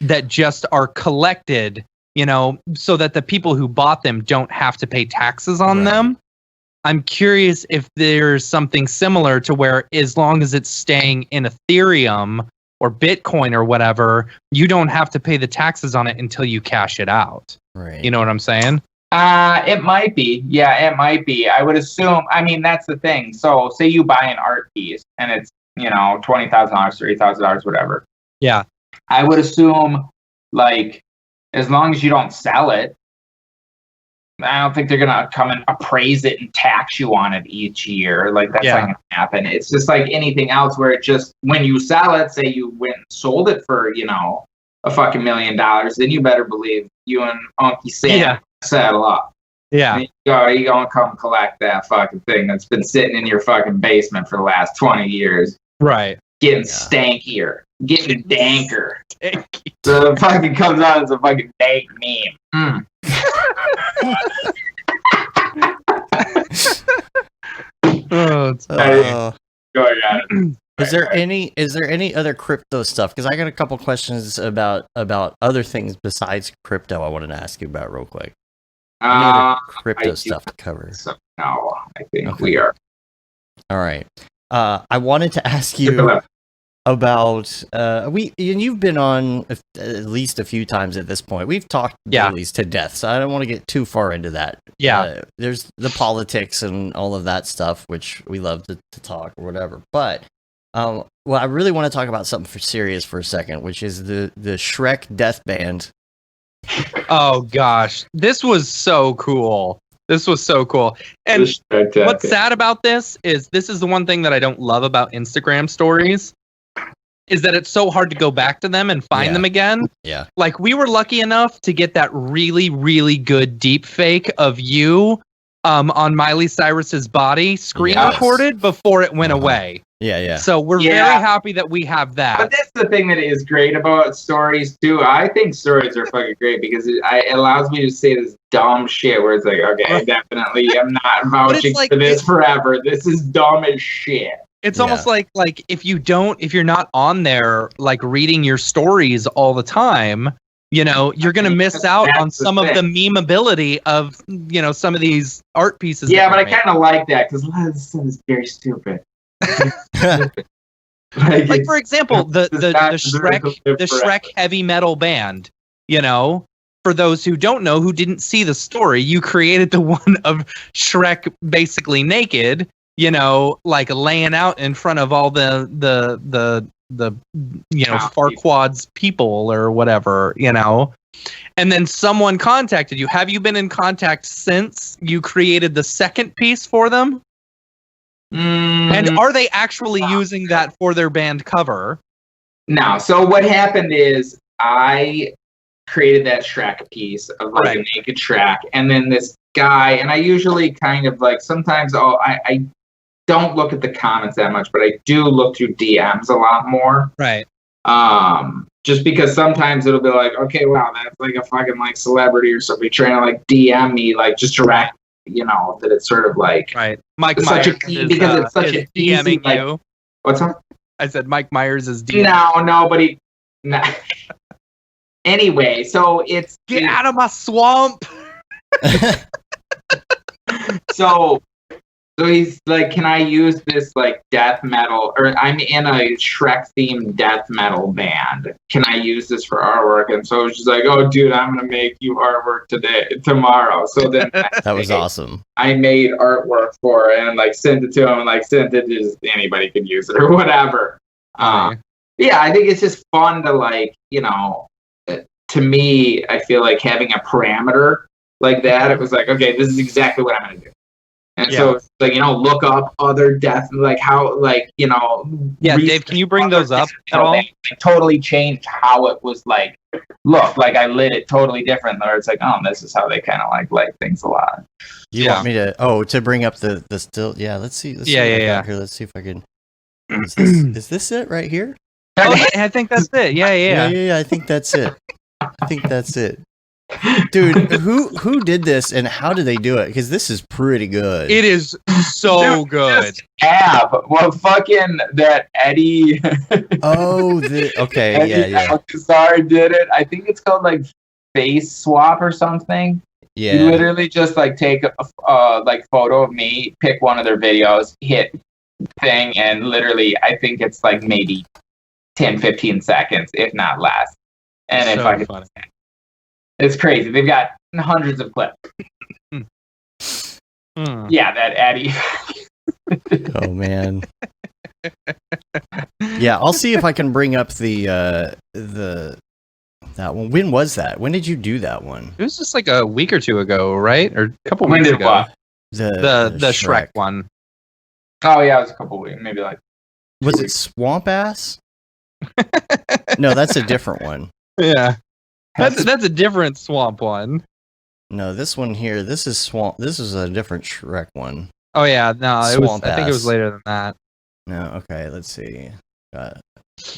that just are collected, so that the people who bought them don't have to pay taxes on them. I'm curious if there's something similar to where as long as it's staying in Ethereum or Bitcoin or whatever, you don't have to pay the taxes on it until you cash it out. Right. You know what I'm saying? It might be. Yeah, it might be. I would assume. I mean, that's the thing. So say you buy an art piece and it's, $20,000, $30,000, whatever. Yeah. I would assume, like, as long as you don't sell it, I don't think they're going to come and appraise it and tax you on it each year. Like, that's not going to happen. It's just like anything else where it just, when you sell it, say you went and sold it for, a fucking $1 million, then you better believe you and Uncle Sam settle up. Yeah. You're going to come collect that fucking thing that's been sitting in your fucking basement for the last 20 years. Right. Getting stankier. Getting danker. So it fucking comes out as a fucking dank meme. Go ahead. Is there any other crypto stuff? Because I got a couple questions about other things besides crypto I wanted to ask you about real quick. Any other crypto stuff to cover? So, no, I think we are. All right. I wanted to ask you about you've been on at least a few times at this point. We've talked dailies to death, so I don't want to get too far into that. There's the politics and all of that stuff, which we love to talk or whatever. But I really want to talk about something serious for a second, which is the Shrek death band. Oh gosh, this was so cool. And what's sad about this is the one thing that I don't love about Instagram stories is that it's so hard to go back to them and find them again. Yeah. Like, we were lucky enough to get that really, really good deep fake of you on Miley Cyrus's body screen recorded before it went away. Yeah. So we're very happy that we have that. But that's the thing that is great about stories too. I think stories are fucking great because it allows me to say this dumb shit where it's like, okay, I definitely am not vouching for this forever. This is dumb as shit. It's almost like if you're not on there like reading your stories all the time, you're going to miss out on some of the memeability of, some of these art pieces. Yeah, but I kind of like that because a lot of this stuff is very stupid. like for example, the Shrek heavy metal band, for those who don't know, who didn't see the story, you created the one of Shrek basically naked, like laying out in front of all the Farquaad's people or whatever, and then someone contacted you. Have you been in contact since you created the second piece for them? And are they actually using that for their band cover? No. So what happened is I created that Shrek piece of like a naked Shrek, and then this guy, and I usually kind of like sometimes I don't look at the comments that much, but I do look through DMs a lot more. Right. Just because sometimes it'll be like, okay, wow, that's like a fucking like celebrity or somebody trying to like DM me, like just direct, that it's sort of like Mike Myers because it's such a easy, DMing you. What's up? I said Mike Myers is DMing. Nobody. Anyway, so get out of my swamp. So he's like, can I use this like death metal, or I'm in a Shrek themed death metal band. Can I use this for artwork? And so she's like, oh dude, I'm going to make you artwork tomorrow. So then that was awesome. I made artwork for it and like sent it to him and like sent it to anybody could use it or whatever. Yeah, I think it's just fun to like, to me, I feel like having a parameter like that, it was like, okay, this is exactly what I'm going to do. And so it's like, look up other death, like how, like, Yeah, Dave, can you bring those up at all? It totally changed how it was like, look, like I lit it totally different. Or it's like, oh, this is how they kind of like light things a lot. You want me to, bring up the still, let's see. Yeah. Here, let's see if I can, is this it right here? Oh, I think that's it. Yeah, I think that's it. Dude, who did this and how did they do it? Because this is pretty good. It is so good. Well, fucking that Eddie. Okay, Eddie Alcazar did it. I think it's called like Face Swap or something. Yeah. You literally just like take a like photo of me, pick one of their videos, hit thing, and literally I think it's like maybe 10-15 seconds, if not less. And so if funny. It's crazy. They've got hundreds of clips. Yeah, that Eddie. Oh man. Yeah, I'll see if I can bring up that one. When was that? When did you do that one? It was just like a week or two ago, right? Or a couple weeks ago. What? The Shrek one. Oh yeah, it was a couple weeks, maybe like. Was it Swamp Ass? No, that's a different one. Yeah. That's a different Swamp one. No, this one here, this is Swamp. This is a different Shrek one. Oh yeah, no, I think it was later than that. No, okay, let's see.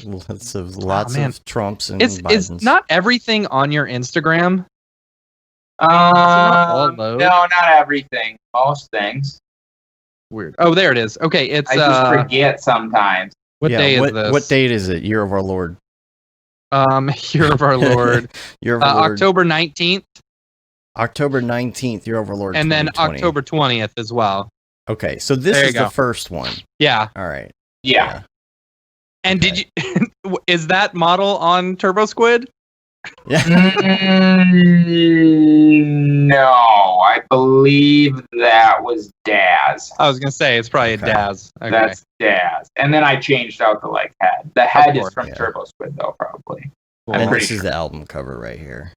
Lots of Trumps and Bidens. Is not everything on your Instagram? No, not everything. Most things. Weird. Oh, there it is. Okay, it's. I just forget sometimes. What day is this? What date is it? Year of our Lord. Year of our Lord. Year of our Lord. October 19th. October 19th, Year of our Lord. And then October 20th as well. Okay, so this is the first one. Yeah. All right. Yeah. And did you? Is that model on Turbo Squid? Yeah. No, I believe that was Daz. I was gonna say it's probably Daz. Okay. That's Daz, and then I changed out the like head. The head is from Turbo Squid though, probably. Well, and this is the album cover right here.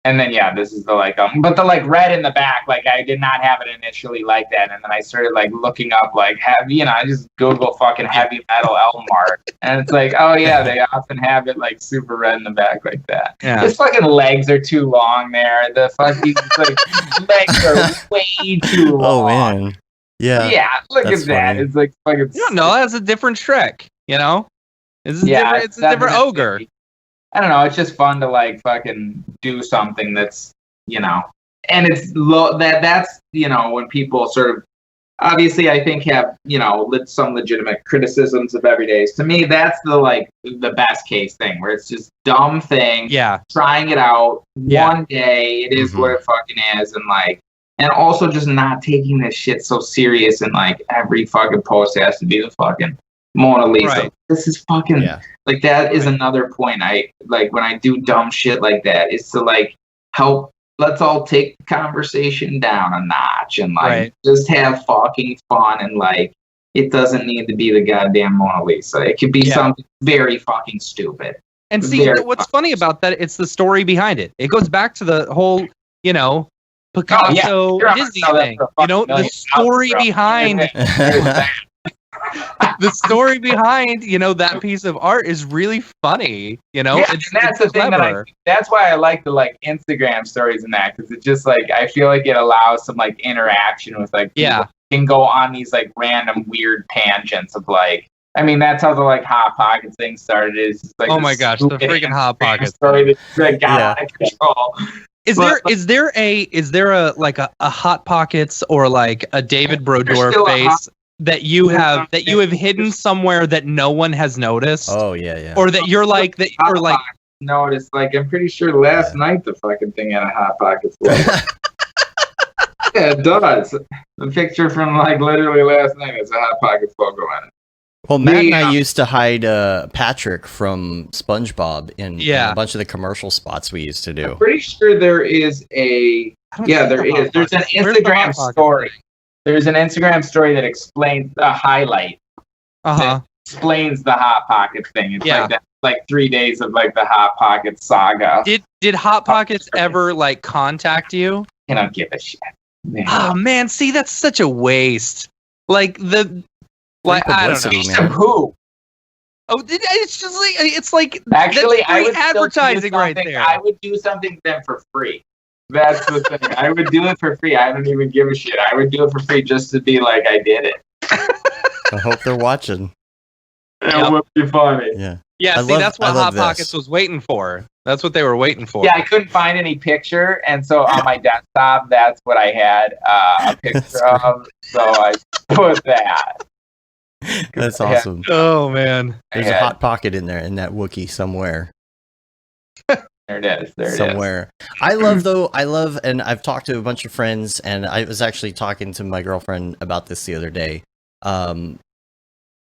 And then this is the like but the like red in the back, like I did not have it initially like that, and then I started like looking up like I just Google fucking heavy metal album art, and it's like, oh yeah, they often have it like super red in the back like that. Yeah. His fucking legs are too long there. The fucking like legs are way too long. Oh man. Yeah. Yeah, look at that. It's like fucking. You don't know, that's a different Shrek. It's a different ogre. I don't know. It's just fun to like fucking do something that's, and it's that's when people sort of obviously I think have some legitimate criticisms of everydays. To me, that's the best case thing where it's just dumb thing. Yeah. Trying it out one day. It is what it fucking is, and also just not taking this shit so serious and like every fucking post has to be the fucking Mona Lisa. Right. This is fucking like that is another point. I like when I do dumb shit like that is to like help. Let's all take the conversation down a notch and like just have fucking fun and like it doesn't need to be the goddamn Mona Lisa. It could be something very fucking stupid. And see what's funny about that? It's the story behind it. It goes back to the whole Picasso Disney thing. The story behind. the story behind, that piece of art is really funny, and that's the thing that's why I like the like Instagram stories and that, because it's just like I feel like it allows some like interaction with like people can go on these like random weird tangents of like, I mean, that's how the like Hot Pockets thing started. Is just like, oh my gosh, the freaking Hot Pockets story that got out of control. Is there a like a Hot Pockets or like a David Brodeur face that you have hidden somewhere that no one has noticed? Oh yeah. Or that you're like noticed. Like I'm pretty sure last night the fucking thing had a Hot Pockets logo. Yeah, it does. The picture from like literally last night is a Hot Pockets logo on it. Well, Matt and I used to hide Patrick from SpongeBob in a bunch of the commercial spots we used to do. I'm pretty sure there is there is. There's an Instagram story. There's an Instagram story that explains the highlight. That explains the Hot Pockets thing. It's like that, like 3 days of like the Hot Pockets saga. Did Hot Pockets ever like contact you? I don't give a shit. Man. Oh man, see, that's such a waste. Like I don't know. Man. Who? Oh, it's just like actually, that's free advertising right there. I would do something to them for free. That's the thing. I would do it for free. I don't even give a shit. I would do it for free just to be like I did it. I hope they're watching. It would be funny. Yeah. Yeah. That's what Hot Pockets was waiting for. That's what they were waiting for. Yeah, I couldn't find any picture, and so on my desktop, that's what I had a picture of. So I put that. That's awesome. Oh man, there's a Hot Pocket in there in that Wookiee somewhere. There it is. Somewhere. I love, and I've talked to a bunch of friends, and I was actually talking to my girlfriend about this the other day. And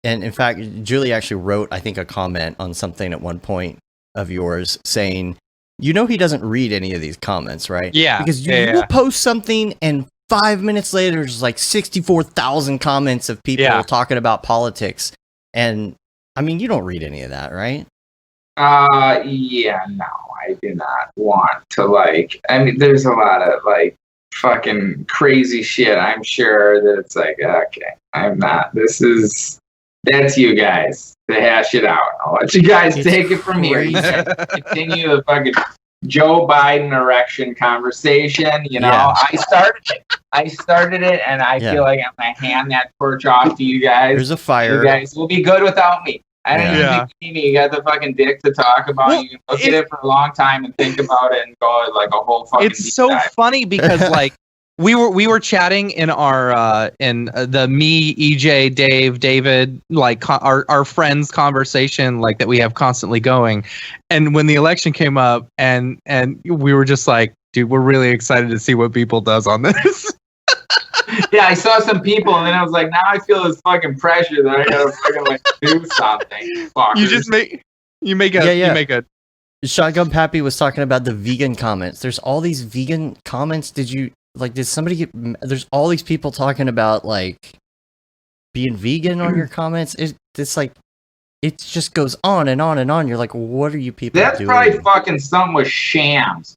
in fact, Julie actually wrote, I think, a comment on something at one point of yours saying, he doesn't read any of these comments, right? Yeah. Because you will post something and 5 minutes later, there's like 64,000 comments of people talking about politics. And I mean, you don't read any of that, right? Yeah, no, I do not want to like, I mean, there's a lot of like fucking crazy shit. I'm sure that it's like, okay, I'm not, that's you guys to hash it out. I'll let you guys take it from here. You continue the fucking Joe Biden erection conversation. I started it, and I feel like I'm gonna hand that torch off to you guys. There's a fire. You guys will be good without me. I don't even think you need me. You got the fucking dick to talk about. Well, you can look at it for a long time and think about it and go like a whole fucking. It's so dive. Funny because like we were chatting in our in the me, EJ, Dave, David, like our friends conversation like that we have constantly going, and when the election came up and we were just like, dude, we're really excited to see what people does on this. Yeah, I saw some people, and then I was like, now I feel this fucking pressure that I gotta fucking like do something. Fuckers. You make a. Shotgun Pappy was talking about the vegan comments. There's all these vegan comments. Did somebody get? There's all these people talking about like being vegan on your comments. It's like it just goes on and on and on. You're like, what are you people doing? That's probably fucking something with shams.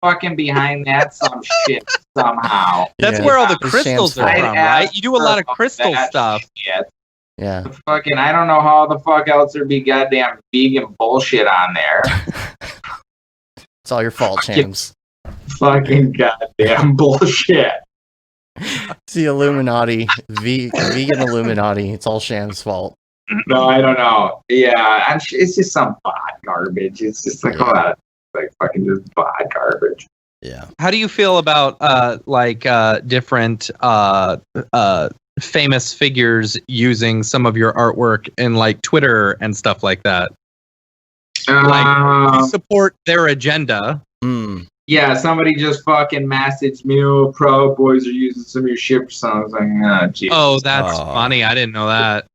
Fucking behind that some shit somehow. That's where all the crystals are from, right? You do a lot of crystal stuff. Shit. Yeah. Fucking, I don't know how the fuck else there'd be goddamn vegan bullshit on there. It's all your fault, Shams. Fucking goddamn bullshit. It's the Illuminati, vegan Illuminati. It's all Shams' fault. No, I don't know. Yeah, it's just some bot garbage. It's just like a lot of like fucking just bot garbage. Yeah. How do you feel about different famous figures using some of your artwork in like Twitter and stuff like that? Like you support their agenda. Yeah, somebody just fucking messaged me, oh, Proud Boys are using some of your shit for something. Oh, Jesus. Oh, that's funny. I didn't know that.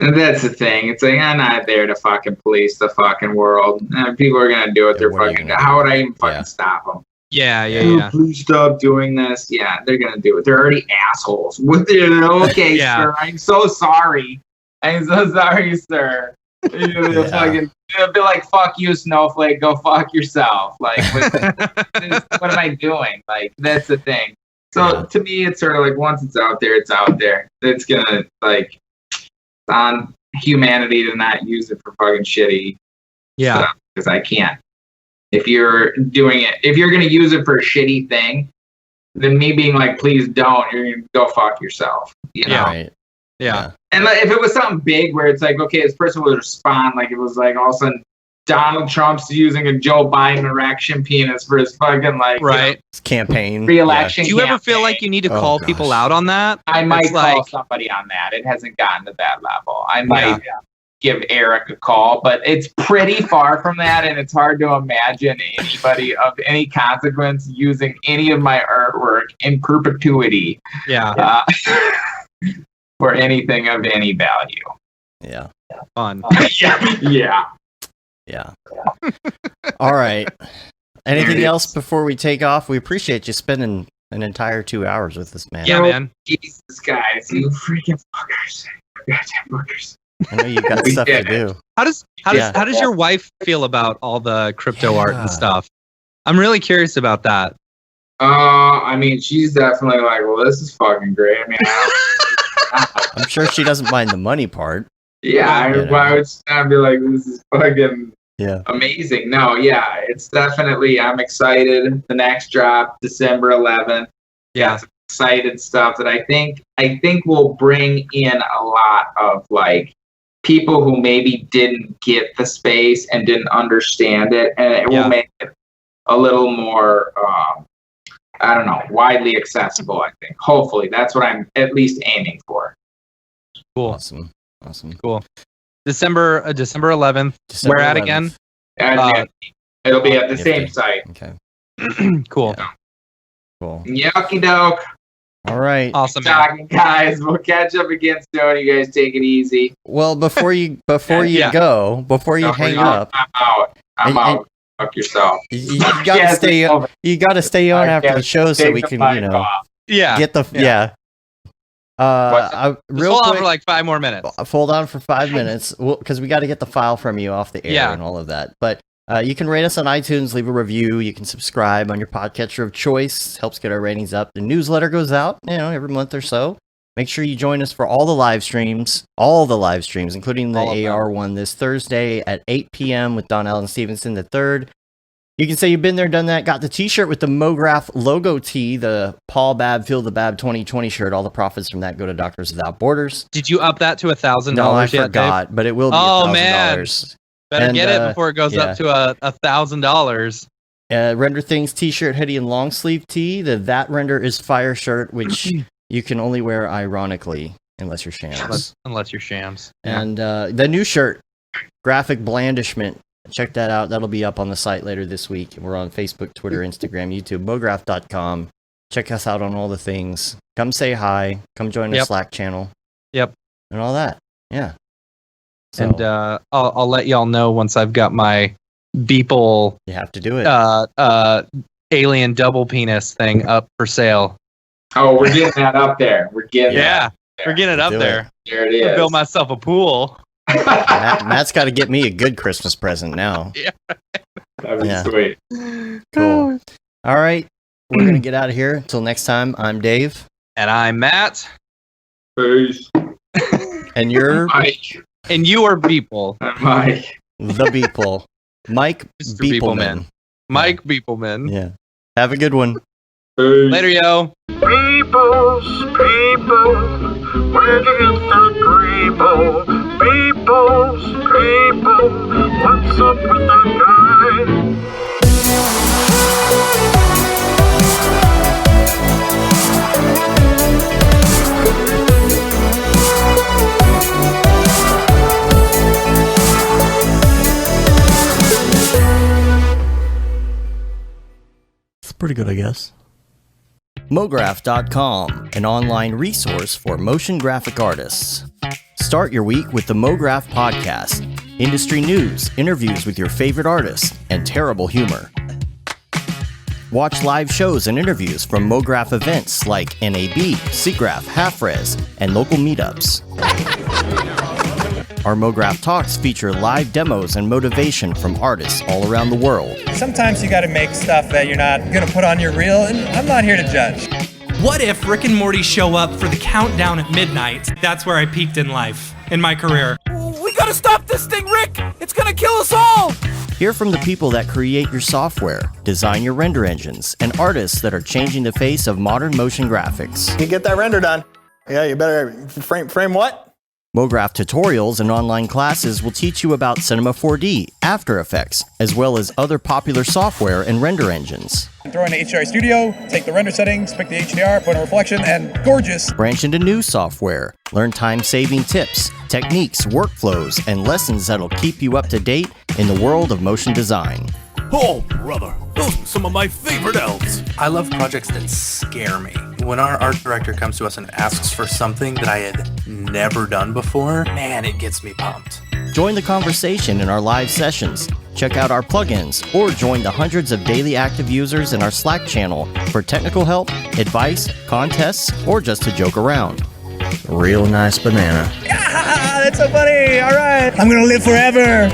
And that's the thing. It's like, I'm not there to fucking police the fucking world. People are going to do what they're fucking... How would I even fucking stop them? Yeah. Please stop doing this. Yeah, they're going to do it. They're already assholes. Okay, sir. I'm so sorry. I'm so sorry, sir. Fucking, it'll be like, fuck you, Snowflake. Go fuck yourself. Like, what am I doing? Like, that's the thing. So to me, it's sort of like once it's out there, it's out there. It's gonna like on humanity to not use it for fucking shitty. Yeah, because I can't. If you're doing it, if you're gonna use it for a shitty thing, then me being like, please don't. You're gonna go fuck yourself. You know? Right. Yeah. And like, if it was something big where it's like, okay, this person would respond, like it was like all of a sudden Donald Trump's using a Joe Biden erection penis for his fucking like campaign re-election. Do you ever feel like you need to call people out on that? I might call somebody on that. It hasn't gotten to that level. I might give Eric a call, but it's pretty far from that, and it's hard to imagine anybody of any consequence using any of my artwork in perpetuity. Yeah. For anything of any value. Yeah. Fun. Yeah. All right. Anything else before we take off? We appreciate you spending an entire 2 hours with us, man. Yeah, man. Jesus, guys, you freaking fuckers. Goddamn fuckers. I know you've got stuff to do. How does your wife feel about all the crypto art and stuff? I'm really curious about that. I mean, she's definitely like, well, this is fucking great. I mean, I'm sure she doesn't mind the money part. Yeah, why would she not be like, this is fucking amazing? No, yeah, it's definitely, I'm excited. The next drop, December 11th. Yeah, some excited stuff that I think will bring in a lot of like people who maybe didn't get the space and didn't understand it, and it will make it a little more I don't know, widely accessible, I think. Hopefully. That's what I'm at least aiming for. Cool. Awesome. Cool. December 11th. Where at again? It'll be at the same site. Okay. Cool. Cool. Yucky doke. All right. Awesome, talking, guys. We'll catch up again soon. You guys take it easy. Well, before you hang up, I'm out. Fuck yourself. You gotta stay. You gotta stay on after the show so we can, get the real hold quick, on for like 5 more minutes. Hold on for 5 minutes, because we got to get the file from you off the air and all of that. But you can rate us on iTunes, leave a review. You can subscribe on your podcatcher of choice. Helps get our ratings up. The newsletter goes out, every month or so. Make sure you join us for all the live streams, including the AR one this Thursday at 8 p.m. with Don Allen Stevenson III. You can say you've been there, done that. Got the t-shirt with the MoGraph logo tee, the Paul Babb Feel the Bab 2020 shirt. All the profits from that go to Doctors Without Borders. Did you up that to $1,000 No, I yet, forgot, Dave? but it will be $1,000. Man. Better get it before it goes up to $1,000. Render Things t-shirt, hoodie, and long sleeve tee. The That Render is Fire shirt, which you can only wear ironically unless you're shams. Unless you're shams. And the new shirt, Graphic Blandishment. Check that out. That'll be up on the site later this week. We're on Facebook, Twitter, Instagram, YouTube, MoGraph.com. Check us out on all the things. Come say hi. Come join the Slack channel. Yep. And all that. Yeah. So, and I'll let y'all know once I've got my Beeple. You have to do it. Alien double penis thing up for sale. Oh, we're getting that up there. We're getting we're getting it up there. There it is. I'll build myself a pool. Matt's got to get me a good Christmas present now. Yeah. That'd be sweet. Cool. All right. We're going to get out of here. Until next time, I'm Dave. And I'm Matt. Peace. And you're Mike. And you are Beeple. I'm Mike. The Beeple. Mike Beepleman. Mike Beepleman. Yeah. Have a good one. Peace. Later, yo. People, where do you get the people? People, what's up with that guy? It's pretty good, I guess. MoGraph.com, an online resource for motion graphic artists. Start your week with the MoGraph podcast. Industry news, interviews with your favorite artists, and terrible humor. Watch live shows and interviews from MoGraph events like NAB, SIGGRAPH, Half-Res, and local meetups. Our MoGraph Talks feature live demos and motivation from artists all around the world. Sometimes you gotta make stuff that you're not gonna put on your reel, and I'm not here to judge. What if Rick and Morty show up for the countdown at midnight? That's where I peaked in life, in my career. We gotta stop this thing, Rick! It's gonna kill us all! Hear from the people that create your software, design your render engines, and artists that are changing the face of modern motion graphics. You get that render done. Yeah, you better frame what? MoGraph tutorials and online classes will teach you about Cinema 4D, After Effects, as well as other popular software and render engines. Throw in the HDR Studio, take the render settings, pick the HDR, put in reflection, and gorgeous. Branch into new software. Learn time-saving tips, techniques, workflows, and lessons that'll keep you up to date in the world of motion design. Oh, brother, those are some of my favorite elves. I love projects that scare me. When our art director comes to us and asks for something that I had never done before, man, it gets me pumped. Join the conversation in our live sessions. Check out our plugins, or join the hundreds of daily active users in our Slack channel for technical help, advice, contests, or just to joke around. Real nice banana. Yeah, that's so funny. All right. I'm going to live forever.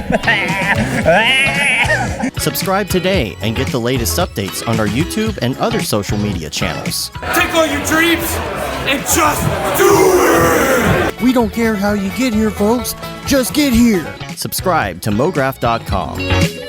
Subscribe today and get the latest updates on our YouTube and other social media channels. Take all your dreams and just do it! We don't care how you get here, folks. Just get here. Subscribe to MoGraph.com.